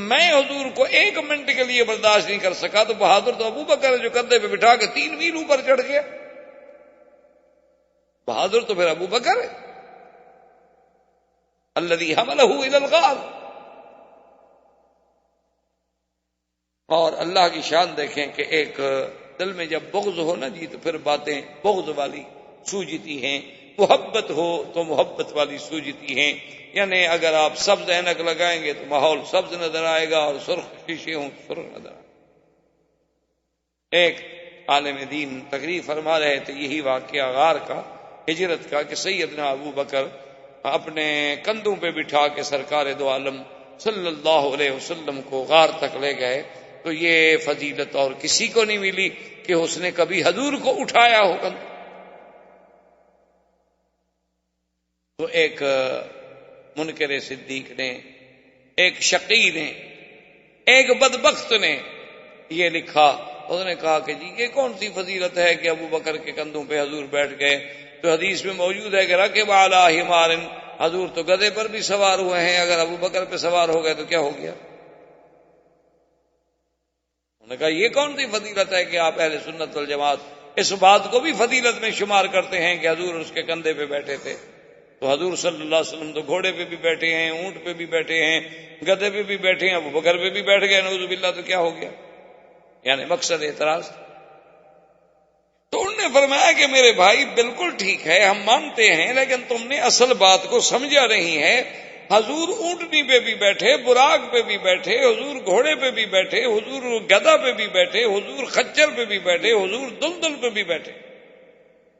میں حضور کو 1 منٹ کے لیے برداشت نہیں کر سکا، تو بہادر تو ابو بکر ہے جو کندھے پہ بٹھا کے 3 میل اوپر چڑھ گیا۔ بہادر تو پھر ابو بکر ہے الذی حملہ الی الغار۔ اور اللہ کی شان دیکھیں کہ ایک دل میں جب بغض ہو نا جی تو پھر باتیں بغض والی سوجتی ہیں، محبت ہو تو محبت والی سوجتی ہیں۔ یعنی اگر آپ سبز اینک لگائیں گے تو ماحول سبز نظر آئے گا، اور سرخ شیشے ہوں سرخ نظر آئے گا۔ ایک عالم دین تقریر فرما رہے تھے یہی واقعہ غار کا، ہجرت کا، کہ سیدنا ابو بکر اپنے کندھوں پہ بٹھا کے سرکار دو عالم صلی اللہ علیہ وسلم کو غار تک لے گئے۔ تو یہ فضیلت اور کسی کو نہیں ملی کہ اس نے کبھی حضور کو اٹھایا ہو کندھوں۔ تو ایک منکر صدیق نے، ایک شقی نے، ایک بدبخت نے یہ لکھا، اس نے کہا کہ جی یہ کون سی فضیلت ہے کہ ابو بکر کے کندھوں پہ حضور بیٹھ گئے؟ تو حدیث میں موجود ہے کہ رکب علی حمار، حضور تو گدھے پر بھی سوار ہوئے ہیں، اگر ابو بکر پہ سوار ہو گئے تو کیا ہو گیا؟ انہوں نے کہا یہ کون سی فضیلت ہے کہ آپ اہل سنت والجماعت اس بات کو بھی فضیلت میں شمار کرتے ہیں کہ حضور اس کے کندھے پہ بیٹھے تھے؟ تو حضور صلی اللہ علیہ وسلم تو گھوڑے پہ بھی بیٹھے ہیں، اونٹ پہ بھی بیٹھے ہیں، گدھے پہ بھی بیٹھے ہیں، ابو بکر پہ بھی بیٹھ گئے، نعوذ باللہ، تو کیا ہو گیا؟ یعنی مقصد اعتراض۔ تو انہوں نے فرمایا کہ میرے بھائی بالکل ٹھیک ہے، ہم مانتے ہیں، لیکن تم نے اصل بات کو سمجھا نہیں ہے۔ حضور اونٹنی پہ بھی بیٹھے، براق پہ بھی بیٹھے، حضور گھوڑے پہ بھی بیٹھے، حضور گدھا پہ بھی بیٹھے، حضور خچر پہ بھی بیٹھے، حضور دلدل پہ بھی بیٹھے۔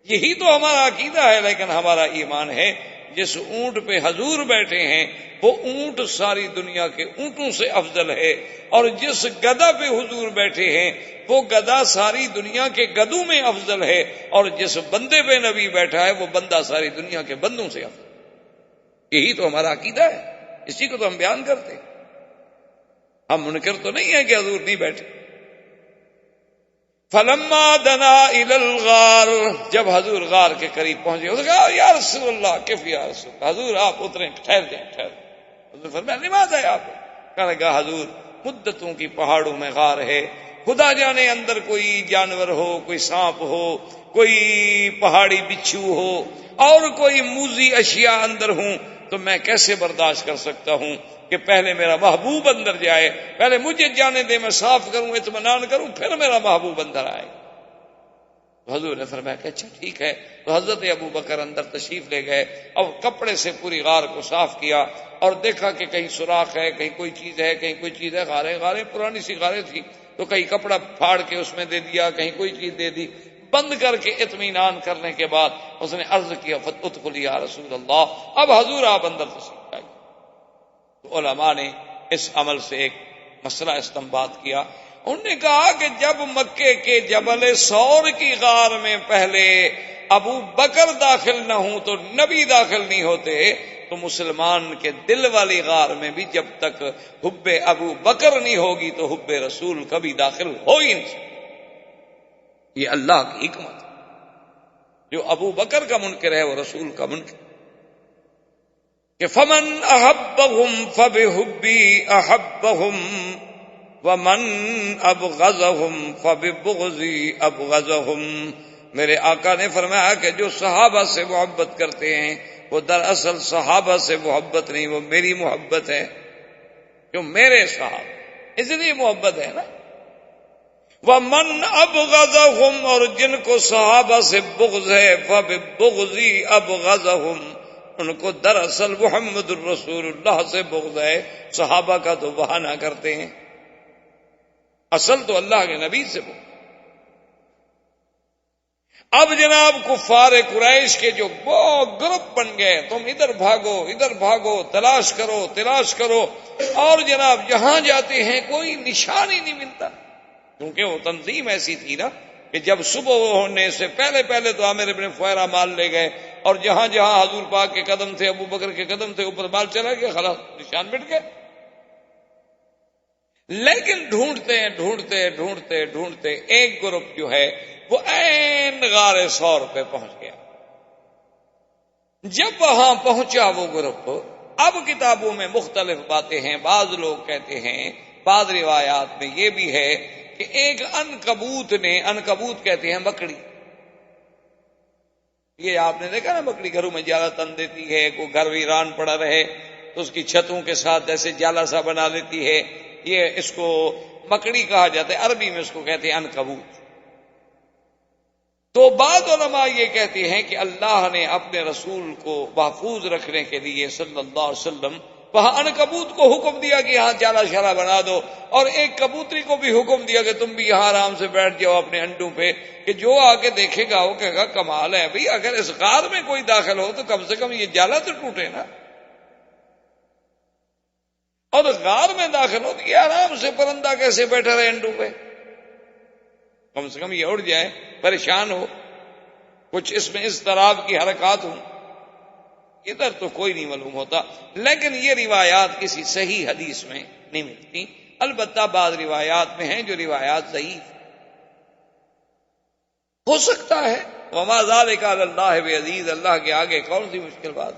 یہی تو ہمارا عقیدہ ہے، لیکن ہمارا ایمان ہے جس اونٹ پہ حضور بیٹھے ہیں وہ اونٹ ساری دنیا کے اونٹوں سے افضل ہے، اور جس گدھا پہ حضور بیٹھے ہیں وہ گدھا ساری دنیا کے گدھوں میں افضل ہے، اور جس بندے پہ نبی بیٹھا ہے وہ بندہ ساری دنیا کے بندوں سے افضل۔ یہی تو ہمارا عقیدہ ہے، اسی کو تو ہم بیان کرتے ہیں. ہم منکر تو نہیں ہیں کہ حضور نہیں بیٹھے. فلما دنا الى الغار، جب حضور غار کے قریب پہنچے اس نے کہا یا رسول اللہ کیف یا رسول اللہ، حضور آپ اتریں، ٹھہر جائیں ٹھہر. حضور فرمایا لماذا ہے آپ؟ کہنے لگا حضور مدتوں کی پہاڑوں میں غار ہے، خدا جانے اندر کوئی جانور ہو، کوئی سانپ ہو، کوئی پہاڑی بچھو ہو اور کوئی موذی اشیاء اندر ہوں تو میں کیسے برداشت کر سکتا ہوں کہ پہلے میرا محبوب اندر جائے، پہلے مجھے جانے دے، میں صاف کروں، اطمینان کروں، پھر میرا محبوب اندر آئے. حضور نے فرمایا کہ اچھا ٹھیک ہے. تو حضرت ابو بکر اندر تشریف لے گئے اور کپڑے سے پوری غار کو صاف کیا اور دیکھا کہ کہیں سوراخ ہے، کہیں کوئی چیز ہے، کہیں کوئی چیز ہے. غاریں پرانی سی غاریں تھی تو کہیں کپڑا پھاڑ کے اس میں دے دیا، کہیں کوئی چیز دے دی. بند کر کے اطمینان کرنے کے بعد اس نے عرض کیا ادخل یا رسول اللہ، اب حضور آپ اندر تشریف لائیے. تو علماء نے اس عمل سے ایک مسئلہ استنباط کیا. انہوں نے کہا کہ جب مکے کے جبل سور کی غار میں پہلے ابو بکر داخل نہ ہوں تو نبی داخل نہیں ہوتے، تو مسلمان کے دل والی غار میں بھی جب تک حب ابو بکر نہیں ہوگی تو حب رسول کبھی داخل ہو ہی نہیں سکتا. یہ اللہ کی حکمت ہے. جو ابو بکر کا منکر ہے وہ رسول کا منکر کہ فمن احبهم فبحبی احبهم ومن ابغضهم فببغضی ابغضهم. میرے آقا نے فرمایا کہ جو صحابہ سے محبت کرتے ہیں وہ دراصل صحابہ سے محبت نہیں، وہ میری محبت ہے، جو میرے صحابہ، اس لیے محبت ہے نا. ومن ابغضهم، اور جن کو صحابہ سے بغض ہے، فببغضی ابغضهم، ان کو دراصل محمد الرسول اللہ سے بغض ہے. صحابہ کا تو بہانہ کرتے ہیں، اصل تو اللہ کے نبی سے بغض. اب جناب کفار قریش کے جو وہ گروپ بن گئے، تم ادھر بھاگو ادھر بھاگو، تلاش کرو تلاش کرو، اور جناب جہاں جاتے ہیں کوئی نشان ہی نہیں ملتا. کیونکہ وہ تنظیم ایسی تھی نا کہ جب صبح ہونے سے پہلے تو عامر ابن فہرہ مال لے گئے، اور جہاں جہاں حضور پاک کے قدم تھے، ابو بکر کے قدم تھے، اوپر مال چلا گیا، خلاص نشان مٹ گئے. لیکن ڈھونڈتے ایک گروپ جو ہے وہ عین غار ثور پہ پہنچ گیا. جب وہاں پہنچا وہ گروپ، اب کتابوں میں مختلف باتیں ہیں. بعض لوگ کہتے ہیں، بعض روایات میں یہ بھی ہے کہ ایک عنکبوت نے، عنکبوت کہتے ہیں مکڑی، یہ آپ نے دیکھا نا مکڑی گھروں میں جالا تن دیتی ہے، کوئی گھر ویران پڑا رہے تو اس کی چھتوں کے ساتھ ایسے جالا سا بنا لیتی ہے، یہ اس کو مکڑی کہا جاتا ہے، عربی میں اس کو کہتے ہیں عنکبوت. تو بعض علماء یہ کہتے ہیں کہ اللہ نے اپنے رسول کو محفوظ رکھنے کے لیے صلی اللہ علیہ وسلم وہاں عنکبوت کو حکم دیا کہ یہاں جالا شالا بنا دو، اور ایک کبوتری کو بھی حکم دیا کہ تم بھی یہاں آرام سے بیٹھ جاؤ اپنے انڈوں پہ، کہ جو آ کے دیکھے گا وہ کہے گا کمال ہے بھئی، اگر اس غار میں کوئی داخل ہو تو کم سے کم یہ جالا تو ٹوٹے نا، اور غار میں داخل ہو تو یہ آرام سے پرندہ کیسے بیٹھا رہے انڈوں پہ، کم سے کم یہ اڑ جائے، پریشان ہو، کچھ اس میں اضطراب کی حرکات ہوں. ادھر تو کوئی نہیں معلوم ہوتا. لیکن یہ روایات کسی صحیح حدیث میں نہیں ملتی. البتہ بعض روایات میں ہیں جو روایات ضعیف ہو سکتا ہے. وما ذلک علی اللہ بعزیز، اللہ کے آگے کون سی مشکل بات.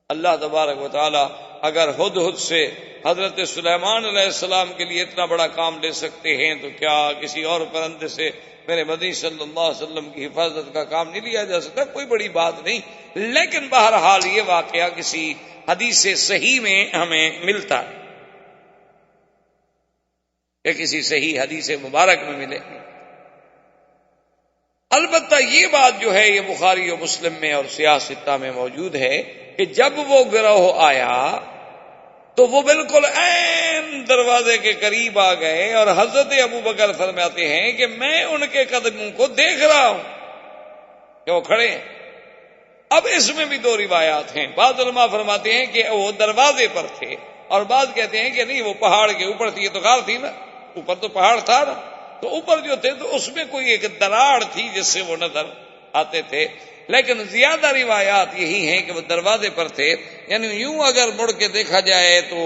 اللہ تبارک و تعالی اگر ہدہد سے حضرت سلیمان علیہ السلام کے لیے اتنا بڑا کام لے سکتے ہیں تو کیا کسی اور پرندے سے میرے مدنی صلی اللہ علیہ وسلم کی حفاظت کا کام نہیں لیا جا سکتا؟ کوئی بڑی بات نہیں. لیکن بہرحال یہ واقعہ کسی حدیث صحیح میں ہمیں ملتا ہے کہ کسی صحیح حدیث مبارک میں ملے. البتہ یہ بات جو ہے یہ بخاری و مسلم میں اور سیاہ ستہ میں موجود ہے کہ جب وہ گروہ آیا تو وہ بالکل عین دروازے کے قریب آ گئے، اور حضرت ابو بکر فرماتے ہیں کہ میں ان کے قدموں کو دیکھ رہا ہوں کہ وہ کھڑے ہیں. اب اس میں بھی دو روایات ہیں. بعض علماء فرماتے ہیں کہ وہ دروازے پر تھے، اور بعض کہتے ہیں کہ نہیں وہ پہاڑ کے اوپر تھی. یہ تو غار تھی نا، اوپر تو پہاڑ تھا نا، تو اوپر جو تھے تو اس میں کوئی ایک دراڑ تھی جس سے وہ نظر آتے تھے. لیکن زیادہ روایات یہی ہیں کہ وہ دروازے پر تھے. یعنی یوں اگر مڑ کے دیکھا جائے تو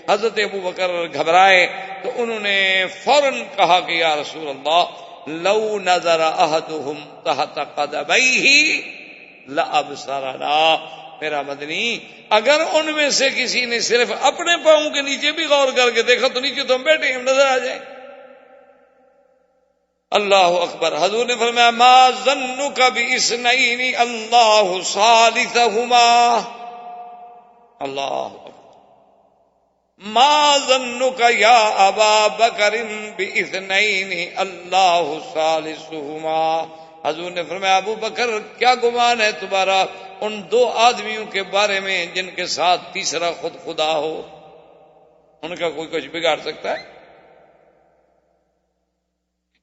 حضرت ابو بکر گھبرائے تو انہوں نے فوراً کہا کہ یا رسول اللہ لو نظر احدهم تحت قدمیہ لابصرنا. میرا مدنی اگر ان میں سے کسی نے صرف اپنے پاؤں کے نیچے بھی غور کر کے دیکھا تو نیچے تو ہم بیٹھے ہم نظر آ جائیں. اللہ اکبر. حضور نے فرمایا ما ظنک باثنین اللہ ثالثہما. اللہ اکبر. ما ظنک یا ابا بکر باثنین اللہ ثالثہما. حضور نے فرمایا ابو بکر کیا گمان ہے تمہارا ان دو آدمیوں کے بارے میں جن کے ساتھ تیسرا خود خدا ہو. ان کا کوئی کچھ بگاڑ سکتا ہے؟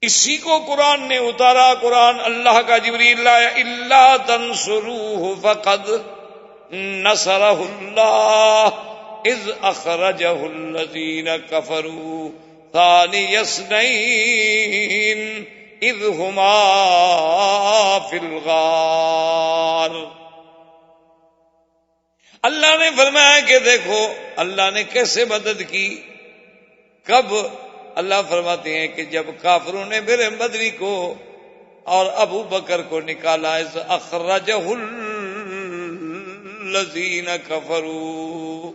اسی کو قرآن نے اتارا. قرآن اللہ کا جبریل لایا الا تنصروہ فقد نصرہ اللہ اذ اخرجہ الذین کفروا ثانی اثنین اذ ہما فی الغار. اللہ نے فرمایا کہ دیکھو اللہ نے کیسے مدد کی. کب؟ اللہ فرماتے ہیں کہ جب کافروں نے میرے مدنی کو اور ابو بکر کو نکالا. اذ اخرجہ الذین کفروا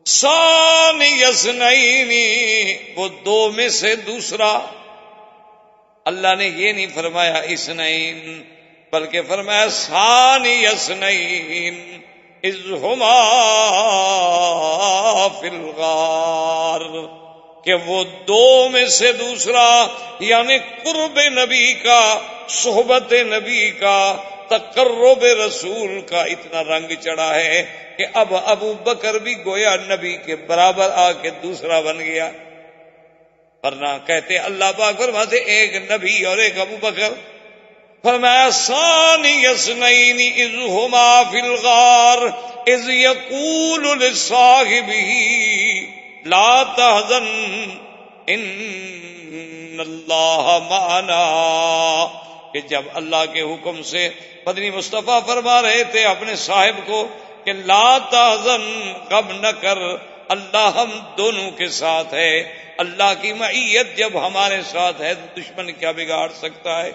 ثانی اثنین، وہ دو میں سے دوسرا. اللہ نے یہ نہیں فرمایا اثنین بلکہ فرمایا ثانی اثنین اذ ہما فی الغار، کہ وہ دو میں سے دوسرا. یعنی قرب نبی کا، صحبت نبی کا، تقرب رسول کا اتنا رنگ چڑھا ہے کہ اب ابو بکر بھی گویا نبی کے برابر آ کے دوسرا بن گیا. ورنہ کہتے اللہ پاک فرماتے ایک نبی اور ایک ابو بکر. فرمایا ثانی اثنین اذ ہما فی الغار اذ یقول لصاحبہ لا تحزن ان اللہ معنا. کہ جب اللہ کے حکم سے مدنی مصطفیٰ فرما رہے تھے اپنے صاحب کو کہ لا تحزن، غم نہ کر، اللہ ہم دونوں کے ساتھ ہے. اللہ کی معیت جب ہمارے ساتھ ہے تو دشمن کیا بگاڑ سکتا ہے.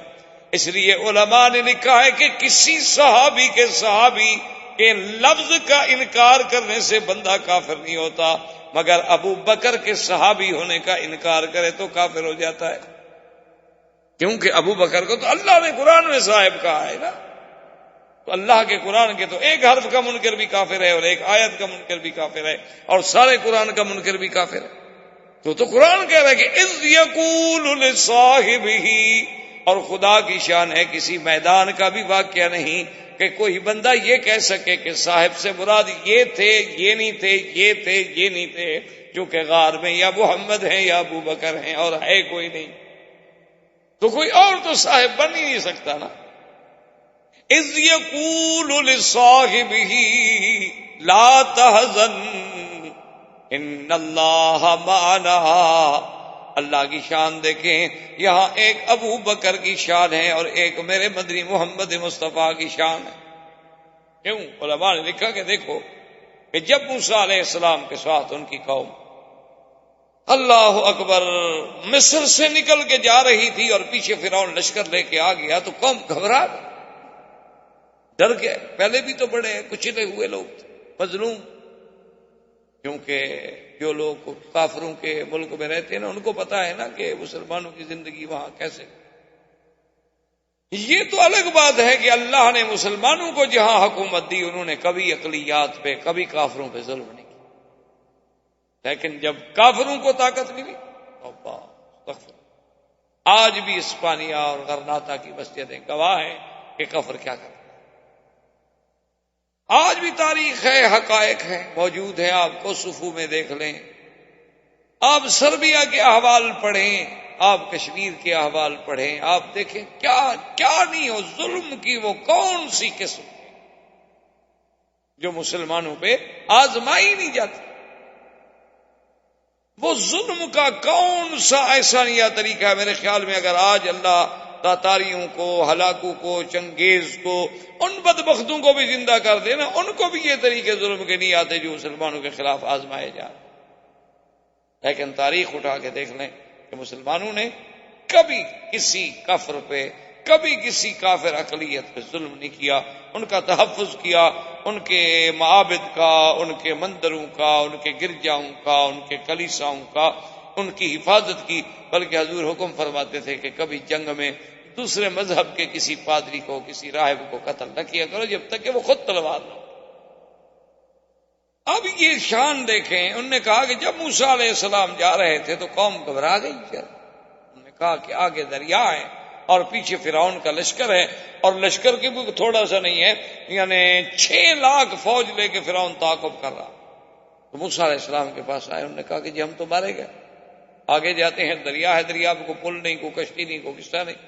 اس لیے علماء نے لکھا ہے کہ کسی صحابی کے لفظ کا انکار کرنے سے بندہ کافر نہیں ہوتا، مگر ابو بکر کے صحابی ہونے کا انکار کرے تو کافر ہو جاتا ہے. کیونکہ ابو بکر کو تو اللہ نے قرآن میں صاحب کہا ہے نا. تو اللہ کے قرآن کے تو ایک حرف کا منکر بھی کافر ہے اور ایک آیت کا منکر بھی کافر ہے اور سارے قرآن کا منکر بھی کافر ہے. تو قرآن کہہ رہا ہے کہ اذ یقول لصاحبہ. اور خدا کی شان ہے کسی میدان کا بھی واقعہ نہیں کہ کوئی بندہ یہ کہہ سکے کہ صاحب سے مراد یہ تھے، یہ نہیں تھے، یہ تھے، یہ نہیں تھے. چونکہ غار میں یا محمد ہیں یا ابو بکر ہیں اور ہے کوئی نہیں، تو کوئی اور تو صاحب بن ہی نہیں سکتا نا. اذ یقول لصاحبہ لا تحزن ان اللہ معنا. اللہ کی شان دیکھیں، یہاں ایک ابو بکر کی شان ہے اور ایک میرے مدنی محمد مصطفیٰ کی شان ہے. کیوں؟ علماء نے لکھا کہ دیکھو کہ جب موسیٰ علیہ السلام کے ساتھ ان کی قوم اللہ اکبر مصر سے نکل کے جا رہی تھی اور پیچھے فرعون لشکر لے کے آ گیا تو قوم گھبرا گئی، ڈر گئے. پہلے بھی تو بڑے کچلے ہوئے لوگ تھے، مظلوم. کیونکہ جو لوگ کافروں کے ملک میں رہتے ہیں نا ان کو پتا ہے نا کہ مسلمانوں کی زندگی وہاں کیسے. یہ تو الگ بات ہے کہ اللہ نے مسلمانوں کو جہاں حکومت دی انہوں نے کبھی اقلیات پہ کبھی کافروں پہ ظلم نہیں کیا. لیکن جب کافروں کو طاقت ملی آج بھی اسپانیہ اور غرناطہ کی مسجدیں گواہ ہیں کہ کفر کیا کرتا. آج بھی تاریخ ہے، حقائق ہیں، موجود ہیں. آپ کو صفو میں دیکھ لیں، آپ سربیا کے احوال پڑھیں، آپ کشمیر کے احوال پڑھیں، آپ دیکھیں کیا کیا نہیں ہو. ظلم کی وہ کون سی قسم جو مسلمانوں پہ آزمائی نہیں جاتی. وہ ظلم کا کون سا ایسا نیا طریقہ ہے. میرے خیال میں اگر آج اللہ تاتاریوں کو، ہلاکو کو، چنگیز کو، ان بدبختوں کو بھی زندہ کر دینا، ان کو بھی یہ طریقے ظلم کے نہیں آتے جو مسلمانوں کے خلاف آزمائے جا۔ لیکن تاریخ اٹھا کے دیکھ لیں کہ مسلمانوں نے کبھی کسی کافر پہ، کبھی کسی کافر اقلیت پہ ظلم نہیں کیا، ان کا تحفظ کیا، ان کے معابد کا، ان کے مندروں کا، ان کے گرجاؤں کا، ان کے کلیساؤں کا، ان کی حفاظت کی۔ بلکہ حضور حکم فرماتے تھے کہ کبھی جنگ میں دوسرے مذہب کے کسی پادری کو، کسی راہب کو قتل نہ کیا کرو جب تک کہ وہ خود تلوار نہ۔ اب یہ شان دیکھیں، انہوں نے کہا کہ جب موسیٰ علیہ السلام جا رہے تھے تو قوم گھبرا گئی۔ انہوں نے کہا کہ آگے دریا ہے اور پیچھے فرعون کا لشکر ہے، اور لشکر کی بھی تھوڑا سا نہیں ہے، یعنی 6 لاکھ فوج لے کے فرعون تعاقب کر رہا۔ تو موسیٰ علیہ السلام کے پاس آئے، انہوں نے کہا کہ جی ہم تو مارے گئے، آگے جاتے ہیں دریا ہے، دریا پہ کوئی پل نہیں، کوئی کشتی نہیں، کوئی قصہ نہیں،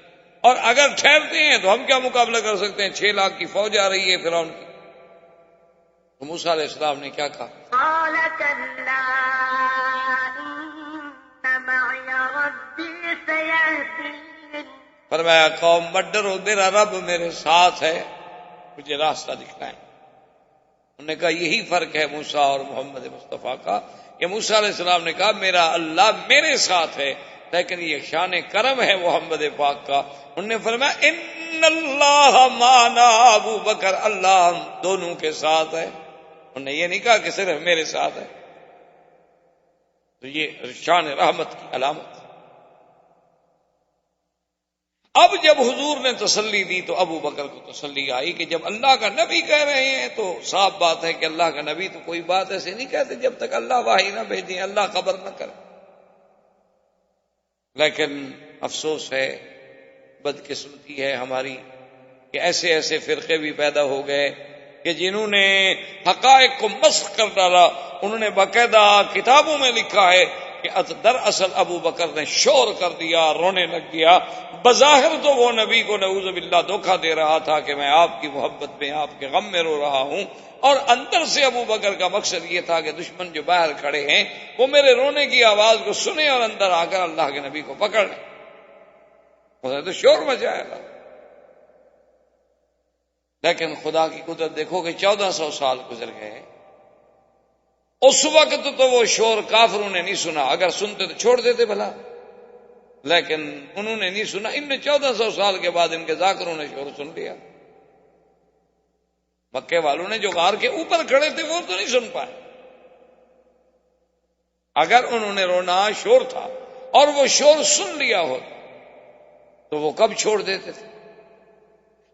اور اگر ٹھہرتے ہیں تو ہم کیا مقابلہ کر سکتے ہیں، 6 لاکھ کی فوج آ رہی ہے فرعون کی۔ تو موسیٰ علیہ السلام نے کیا کہا؟ قال كلا إن معي ربي سيهدين فرمایا قوم مت ڈرو، میرا رب میرے ساتھ ہے، مجھے راستہ دکھلائیں۔ انہوں نے کہا یہی فرق ہے موسیٰ اور محمد مصطفیٰ کا، کہ موسیٰ علیہ السلام نے کہا میرا اللہ میرے ساتھ ہے، لیکن یہ شان کرم ہے محمد پاک کا۔ انہوں نے فرمایا ان اللہ معنا، ابو بکر اللہ ہم دونوں کے ساتھ ہے۔ انہوں نے یہ نہیں کہا کہ صرف میرے ساتھ ہے۔ تو یہ شان رحمت کی علامت۔ اب جب حضور نے تسلی دی تو ابو بکر کو تسلی آئی کہ جب اللہ کا نبی کہہ رہے ہیں تو صاف بات ہے کہ اللہ کا نبی تو کوئی بات ایسے نہیں کہتے جب تک اللہ وحی نہ بھیجیں، اللہ خبر نہ کرے۔ لیکن افسوس ہے، بدقسمتی ہے ہماری کہ ایسے ایسے فرقے بھی پیدا ہو گئے کہ جنہوں نے حقائق کو مسخ کر ڈالا۔ انہوں نے باقاعدہ کتابوں میں لکھا ہے کہ دراصل ابو بکر نے شور کر دیا، رونے لگ گیا، بظاہر تو وہ نبی کو نعوذ باللہ دھوکہ دے رہا تھا کہ میں آپ کی محبت میں، آپ کے غم میں رو رہا ہوں، اور اندر سے ابو بکر کا مقصد یہ تھا کہ دشمن جو باہر کھڑے ہیں وہ میرے رونے کی آواز کو سنیں اور اندر آ کر اللہ کے نبی کو پکڑ لیں۔ انہوں نے تو شور مچایا تھا۔ لیکن خدا کی قدرت دیکھو کہ 1400 سال گزر گئے، اس وقت تو وہ شور کافروں نے نہیں سنا، اگر سنتے تو چھوڑ دیتے بھلا، لیکن انہوں نے نہیں سنا۔ ان نے 1400 سال کے بعد ان کے ذاکروں نے شور سن لیا۔ مکے والوں نے جو غار کے اوپر کھڑے تھے وہ تو نہیں سن پائے۔ اگر انہوں نے رونا شور تھا اور وہ شور سن لیا ہوتا تو وہ کب چھوڑ دیتے تھے۔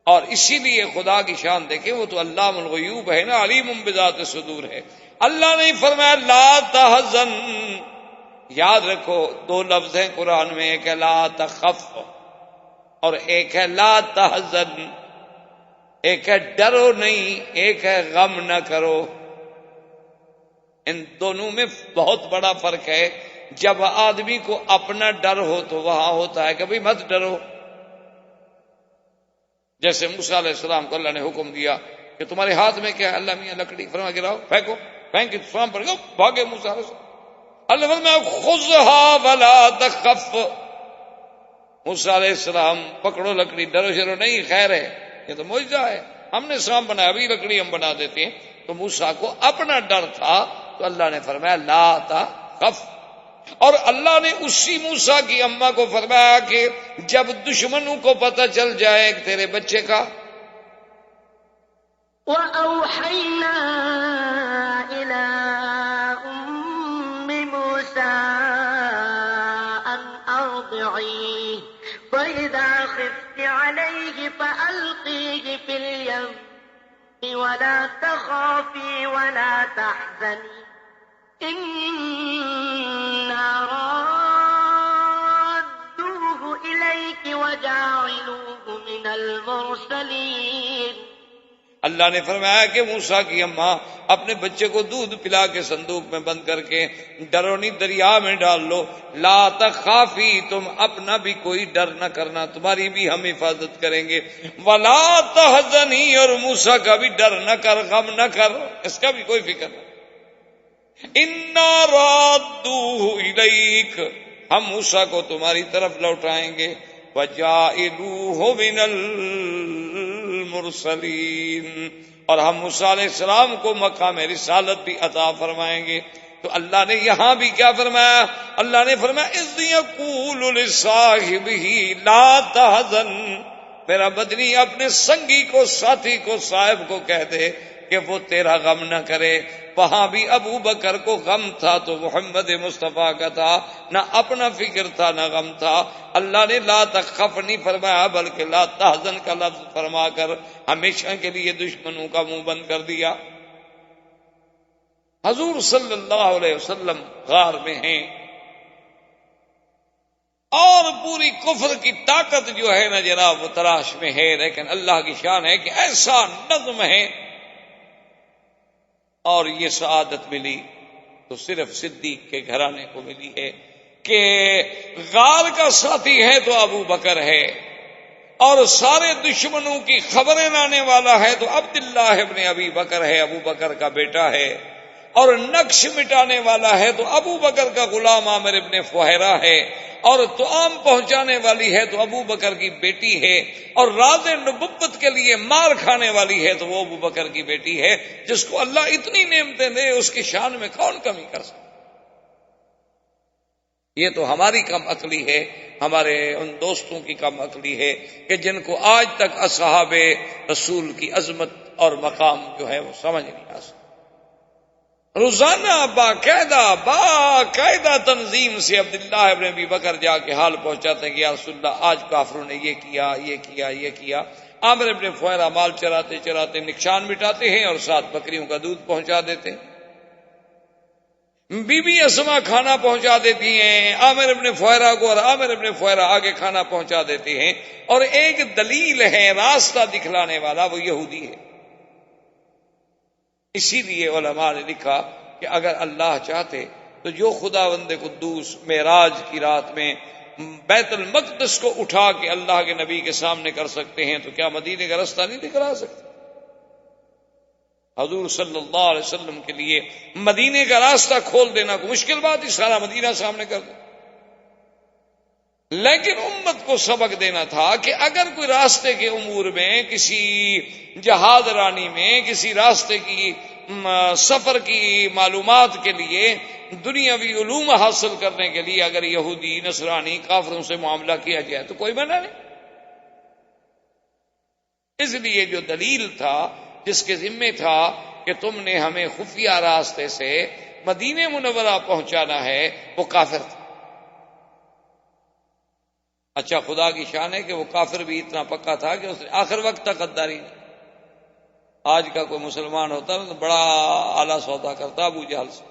اور اسی لیے خدا کی شان دیکھیں، وہ تو علام الغیوب ہے نا، علیم بذات صدور ہے۔ اللہ نے فرمایا لا تحزن، یاد رکھو 2 لفظ ہیں قرآن میں، ایک ہے لا تخف اور ایک ہے لا تحزن، ایک ہے ڈرو نہیں، ایک ہے غم نہ کرو۔ ان دونوں میں بہت بڑا فرق ہے۔ جب آدمی کو اپنا ڈر ہو تو وہاں ہوتا ہے کہ بھئی مت ڈرو، جیسے موسیٰ علیہ السلام کو اللہ نے حکم دیا کہ تمہارے ہاتھ میں کیا ہے؟ اللہ میاں لکڑی، فرما گراؤ، پھینکو، پھینک کے سام پر گاؤ، بھاگے موسیٰ علیہ السلام۔ اللہ فرمایا خذھا ولا تخف، موسیٰ علیہ السلام پکڑو لکڑی، ڈرو شرو نہیں، خیر ہے، یہ تو معجزہ ہے، ہم نے سام بنایا، ابھی لکڑی ہم بنا دیتے ہیں۔ تو موسیٰ کو اپنا ڈر تھا تو اللہ نے فرمایا لا تخف۔ اور اللہ نے اسی موسیٰ کی اماں کو فرمایا کہ جب دشمنوں کو پتہ چل جائے تیرے بچے کا، وَأَوْحَيْنَا إِلَىٰ أُمِّ مُوسَىٰ أَنْ أَرْضِعِيهِ فَإِذَا خِفْتِ عَلَيْهِ فَأَلْقِيهِ فِي الْيَمِّ وَلَا تَخَافِي وَلَا تَحْزَنِي إِنَّا رَادُّوهُ إِلَيْكِ وَجَاعِلُوهُ مِنَ الْمُرْسَلِينَ۔ اللہ نے فرمایا کہ موسیٰ کی اماں اپنے بچے کو دودھ پلا کے صندوق میں بند کر کے ڈرو نہیں دریا میں ڈال لو، لا تخافی، تم اپنا بھی کوئی ڈر نہ کرنا، تمہاری بھی ہم حفاظت کریں گے، ولا تحزنی، اور موسیٰ کا بھی ڈر نہ کر، غم نہ کر، اس کا بھی کوئی فکر نہ۔ انا رادوہ الیک، ہم موسیٰ کو تمہاری طرف لوٹائیں گے، وَجَاعِلُوهُ مِنَ الْمُرْسَلِينَ، اور ہم موسیٰ علیہ السلام کو مقام رسالت بھی عطا فرمائیں گے۔ تو اللہ نے یہاں بھی کیا فرمایا؟ اللہ نے فرمایا اِذْ يَقُولُ لِصَاحِبِهِ لَا تَحْزَنْ، میرا مدنی اپنے سنگی کو، ساتھی کو، صاحب کو کہہ دے کہ وہ تیرا غم نہ کرے۔ وہاں بھی ابو بکر کو غم تھا تو محمد مصطفیٰ کا تھا، نہ اپنا فکر تھا نہ غم تھا۔ اللہ نے لا تخف نہیں فرمایا بلکہ لا تحزن کا لفظ فرما کر ہمیشہ کے لیے دشمنوں کا منہ بند کر دیا۔ حضور صلی اللہ علیہ وسلم غار میں ہیں اور پوری کفر کی طاقت جو ہے نا جناب وہ تلاش میں ہے، لیکن اللہ کی شان ہے کہ ایسا نظم ہے اور یہ سعادت ملی تو صرف صدیق کے گھرانے کو ملی ہے کہ غار کا ساتھی ہے تو ابو بکر ہے، اور سارے دشمنوں کی خبریں لانے والا ہے تو عبداللہ ابن ابی بکر ہے، ابو بکر کا بیٹا ہے، اور نقش مٹانے والا ہے تو ابو بکر کا غلام عامر ابن فہیرہ ہے، اور طعام پہنچانے والی ہے تو ابو بکر کی بیٹی ہے، اور راز نبوت کے لیے مار کھانے والی ہے تو وہ ابو بکر کی بیٹی ہے، جس کو اللہ اتنی نعمتیں دے اس کی شان میں کون کمی کر سکتا؟ یہ تو ہماری کم عقلی ہے، ہمارے ان دوستوں کی کم عقلی ہے کہ جن کو آج تک اصحاب رسول کی عظمت اور مقام جو ہے وہ سمجھ نہیں آ سکتا۔ روزانہ باقاعدہ تنظیم سے عبداللہ ابن ابی بکر جا کے حال پہنچاتے ہیں کہ یا رسول اللہ آج کافروں نے یہ کیا یہ کیا یہ کیا۔ عامر ابن فہیرہ مال چراتے چراتے نقصان مٹاتے ہیں اور 7 بکریوں کا دودھ پہنچا دیتے ہیں۔ بی بی اسما کھانا پہنچا دیتی ہیں عامر ابن فہیرہ کو، اور عامر ابن فہیرہ آگے کھانا پہنچا دیتے ہیں، اور ایک دلیل ہے راستہ دکھلانے والا وہ یہودی ہے۔ اسی لیے علماء نے لکھا کہ اگر اللہ چاہتے تو جو خداوند قدوس معراج کی رات میں بیت المقدس کو اٹھا کے اللہ کے نبی کے سامنے کر سکتے ہیں تو کیا مدینے کا راستہ نہیں دکھلا سکتے؟ حضور صلی اللہ علیہ وسلم کے لیے مدینے کا راستہ کھول دینا کوئی مشکل بات ہی، سارا مدینہ سامنے کر دیں، لیکن امت کو سبق دینا تھا کہ اگر کوئی راستے کے امور میں، کسی جہاد رانی میں، کسی راستے کی سفر کی معلومات کے لیے، دنیاوی علوم حاصل کرنے کے لیے اگر یہودی نصرانی کافروں سے معاملہ کیا جائے تو کوئی منع نہیں۔ اس لیے جو دلیل تھا جس کے ذمے تھا کہ تم نے ہمیں خفیہ راستے سے مدینہ منورہ پہنچانا ہے وہ کافر تھا۔ اچھا خدا کی شان ہے کہ وہ کافر بھی اتنا پکا تھا کہ اس نے آخر وقت تک غداری نہیں۔ آج کا کوئی مسلمان ہوتا ہے تو بڑا اعلیٰ سودا کرتا ابو جہل سے،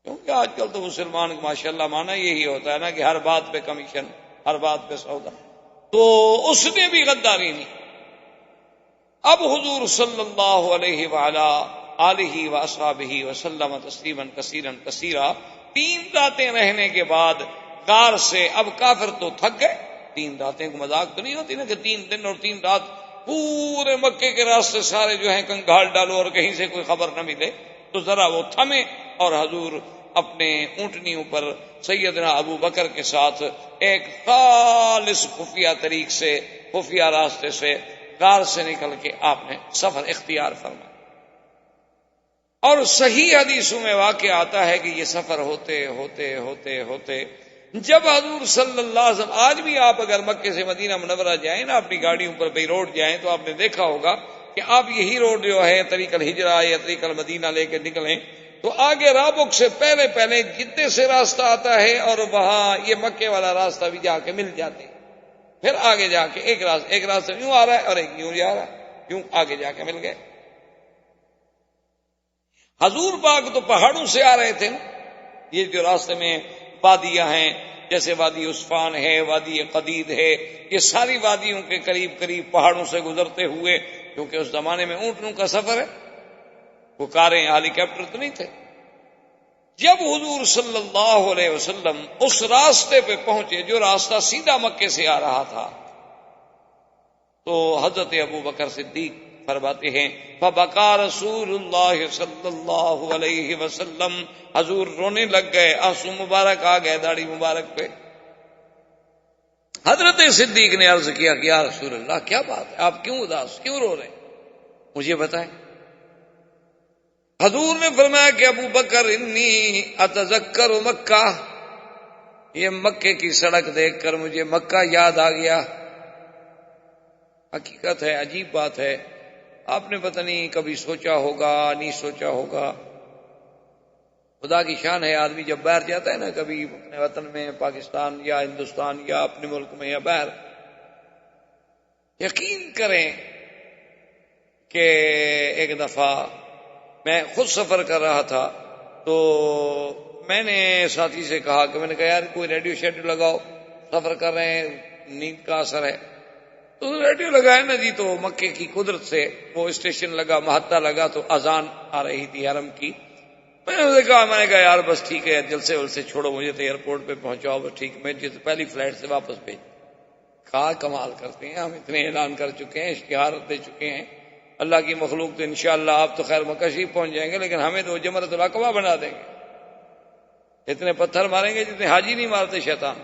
کیونکہ آج کل تو مسلمان ماشاءاللہ مانا یہی ہوتا ہے نا کہ ہر بات پہ کمیشن، ہر بات پہ سودا، تو اس نے بھی غداری نہیں۔ اب حضور صلی اللہ علیہ وآلہ آلہ واصحابہ وسلم تسلیما کثیرا کثیرا 3 راتیں رہنے کے بعد غار سے اب کافر تو تھک گئے۔ 3 راتیں کو مذاق تو نہیں ہوتی نا کہ 3 دن اور 3 رات پورے مکے کے راستے سارے جو ہیں کنگھال ڈالو اور کہیں سے کوئی خبر نہ ملے، تو ذرا وہ تھمے اور حضور اپنے اونٹنیوں پر سیدنا ابو بکر کے ساتھ ایک خالص خفیہ طریق سے، خفیہ راستے سے غار سے نکل کے آپ نے سفر اختیار فرمایا۔ اور صحیح حدیثوں میں واقع آتا ہے کہ یہ سفر ہوتے ہوتے ہوتے ہوتے جب حضور صلی اللہ علیہ وسلم، آج بھی آپ اگر مکے سے مدینہ منورہ جائیں نا اپنی گاڑیوں پر بے روڈ جائیں تو آپ نے دیکھا ہوگا کہ آپ یہی روڈ جو ہے طریق الہجرہ یا طریق المدینہ لے کے نکلیں تو آگے رابق سے پہلے جدے سے راستہ آتا ہے اور وہاں یہ مکے والا راستہ بھی جا کے مل جاتے ہیں، پھر آگے جا کے ایک راستہ یوں آ رہا ہے اور ایک یوں جا رہا ہے، یوں آگے جا کے مل گئے۔ حضور پاک تو پہاڑوں سے آ رہے تھے نا، یہ جو راستے میں وادیاں ہیں جیسے وادی عثفان ہے، وادی قدید ہے، یہ ساری وادیوں کے قریب قریب پہاڑوں سے گزرتے ہوئے، کیونکہ اس زمانے میں اونٹوں کا سفر ہے، وہ کاریں ہیلی کاپٹر تو نہیں تھے۔ جب حضور صلی اللہ علیہ وسلم اس راستے پہ پہنچے جو راستہ سیدھا مکے سے آ رہا تھا، تو حضرت ابو بکر صدیق فرماتے ہیں فبکا رسول اللہ صلی اللہ علیہ وسلم، حضور رونے لگ گئے، آنسو مبارک آ گئے داڑھی مبارک پہ۔ حضرت صدیق نے عرض کیا کہ یا رسول اللہ کیا بات ہے، آپ کیوں اداس، کیوں رو رہے ہیں، مجھے بتائیں۔ حضور نے فرمایا کہ ابو بکر انی اتذکر مکہ، یہ مکے کی سڑک دیکھ کر مجھے مکہ یاد آ گیا۔ حقیقت ہے، عجیب بات ہے، آپ نے پتہ نہیں کبھی سوچا ہوگا نہیں سوچا ہوگا، خدا کی شان ہے، آدمی جب باہر جاتا ہے نا، کبھی اپنے وطن میں پاکستان یا ہندوستان یا اپنے ملک میں یا باہر، یقین کریں کہ ایک دفعہ میں خود سفر کر رہا تھا تو میں نے ساتھی سے کہا کہ میں نے کہا یار کوئی ریڈیو شیڈیو لگاؤ، سفر کر رہے ہیں، نیند کا اثر ہے، تو ریڈیو لگایا نا جی، تو مکے کی قدرت سے وہ اسٹیشن لگا، محطہ لگا، تو اذان آ رہی تھی حرم کی۔ میں نے کہا یار بس ٹھیک ہے، جلسے ولسے چھوڑو، مجھے تو ایئرپورٹ پہ پہنچاؤ بس، ٹھیک، میں پہلی فلائٹ سے واپس بھیج۔ کہا کمال کرتے ہیں، ہم اتنے اعلان کر چکے ہیں، اشتہار دے چکے ہیں، اللہ کی مخلوق تو انشاءاللہ آپ تو خیر مکہ شریف پہنچ جائیں گے، لیکن ہمیں تو جمرۃ العقبہ بنا دیں گے، اتنے پتھر ماریں گے جتنے حاجی نہیں مارتے شیطان،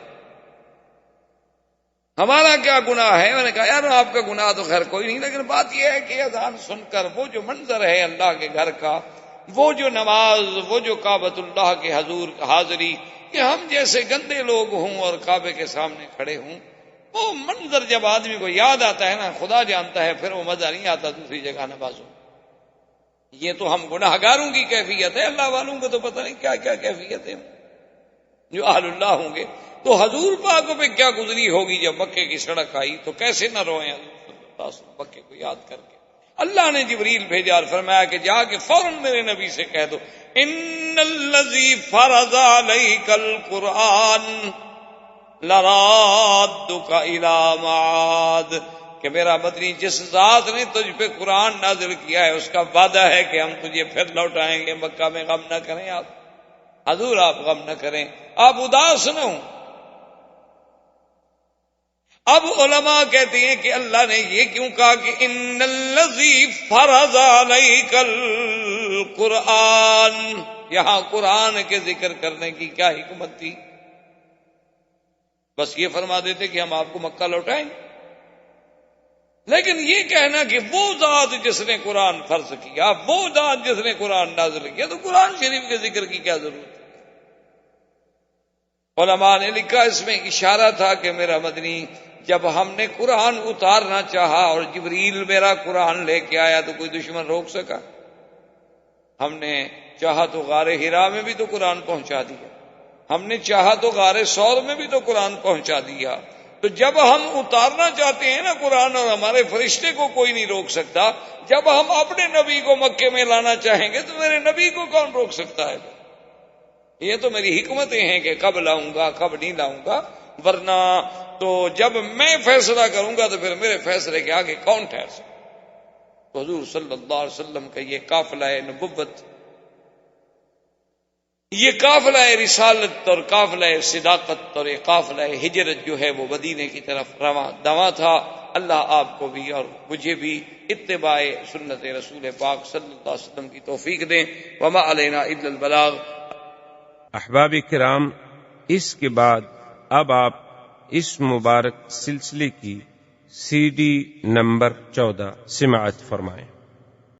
ہمارا کیا گناہ ہے۔ میں نے کہا یار آپ کا گناہ تو خیر کوئی نہیں، لیکن بات یہ ہے کہ اذان سن کر وہ جو منظر ہے اللہ کے گھر کا، وہ جو نماز، وہ جو کعبۃ اللہ کے حضور حاضری، کہ ہم جیسے گندے لوگ ہوں اور کعبے کے سامنے کھڑے ہوں، وہ منظر جب آدمی کو یاد آتا ہے نا، خدا جانتا ہے پھر وہ مزہ نہیں آتا دوسری جگہ نمازوں۔ یہ تو ہم گناہ گاروں کی کیفیت ہے، اللہ والوں کو تو پتہ نہیں کیا کیا کیفیت ہے جو اہل اللہ ہوں گے۔ تو حضور پاک پہ کیا گزری ہوگی جب مکے کی سڑک آئی، تو کیسے نہ روئیں حضور صلی اللہ علیہ وسلم مکے کو یاد کر کے۔ اللہ نے جبریل بھیجا اور فرمایا کہ جا کے فوراً میرے نبی سے کہہ دو ان الذی فرض علیک القرآن لرادک الی معاد، کہ میرا مدنی جس ذات نے تجھ پہ قرآن نازل کیا ہے اس کا وعدہ ہے کہ ہم تجھے پھر لوٹائیں گے مکہ میں، غم نہ کریں آپ حضور، آپ غم نہ کریں، آپ اداس نہ ہوں۔ اب علماء کہتے ہیں کہ اللہ نے یہ کیوں کہا کہ ان الذی فرض علیک القرآن، یہاں قرآن کے ذکر کرنے کی کیا حکمت تھی؟ بس یہ فرما دیتے کہ ہم آپ کو مکہ لوٹائیں، لیکن یہ کہنا کہ وہ ذات جس نے قرآن فرض کیا، وہ ذات جس نے قرآن نازل کیا، تو قرآن شریف کے ذکر کی کیا ضرورت ہے؟ علماء نے لکھا اس میں اشارہ تھا کہ میرا مدنی جب ہم نے قرآن اتارنا چاہا اور جبریل میرا قرآن لے کے آیا تو کوئی دشمن روک سکا؟ ہم نے چاہا تو غار حرا میں بھی تو قرآن پہنچا دیا، ہم نے چاہا تو غار ثور میں بھی تو قرآن پہنچا دیا۔ تو جب ہم اتارنا چاہتے ہیں نا قرآن، اور ہمارے فرشتے کو کوئی نہیں روک سکتا، جب ہم اپنے نبی کو مکے میں لانا چاہیں گے تو میرے نبی کو کون روک سکتا ہے؟ یہ تو میری حکمتیں ہیں کہ کب لاؤں گا کب نہیں لاؤں گا، ورنہ تو جب میں فیصلہ کروں گا تو پھر میرے فیصلے کے آگے کون ٹھہر سکتا؟ تو حضور صلی اللہ علیہ وسلم کا یہ قافلہ نبوت، یہ قافلہ رسالت اور قافلہ صداقت اور یہ قافلہ ہجرت جو ہے وہ مدینے کی طرف رواں دواں تھا۔ اللہ آپ کو بھی اور مجھے بھی اتباع سنت رسول پاک صلی اللہ علیہ وسلم کی توفیق دیں۔ وما علینا الا البلاغ۔ احباب کرام، اس کے بعد اب آپ اس مبارک سلسلے کی CD نمبر 14 سماعت فرمائیں۔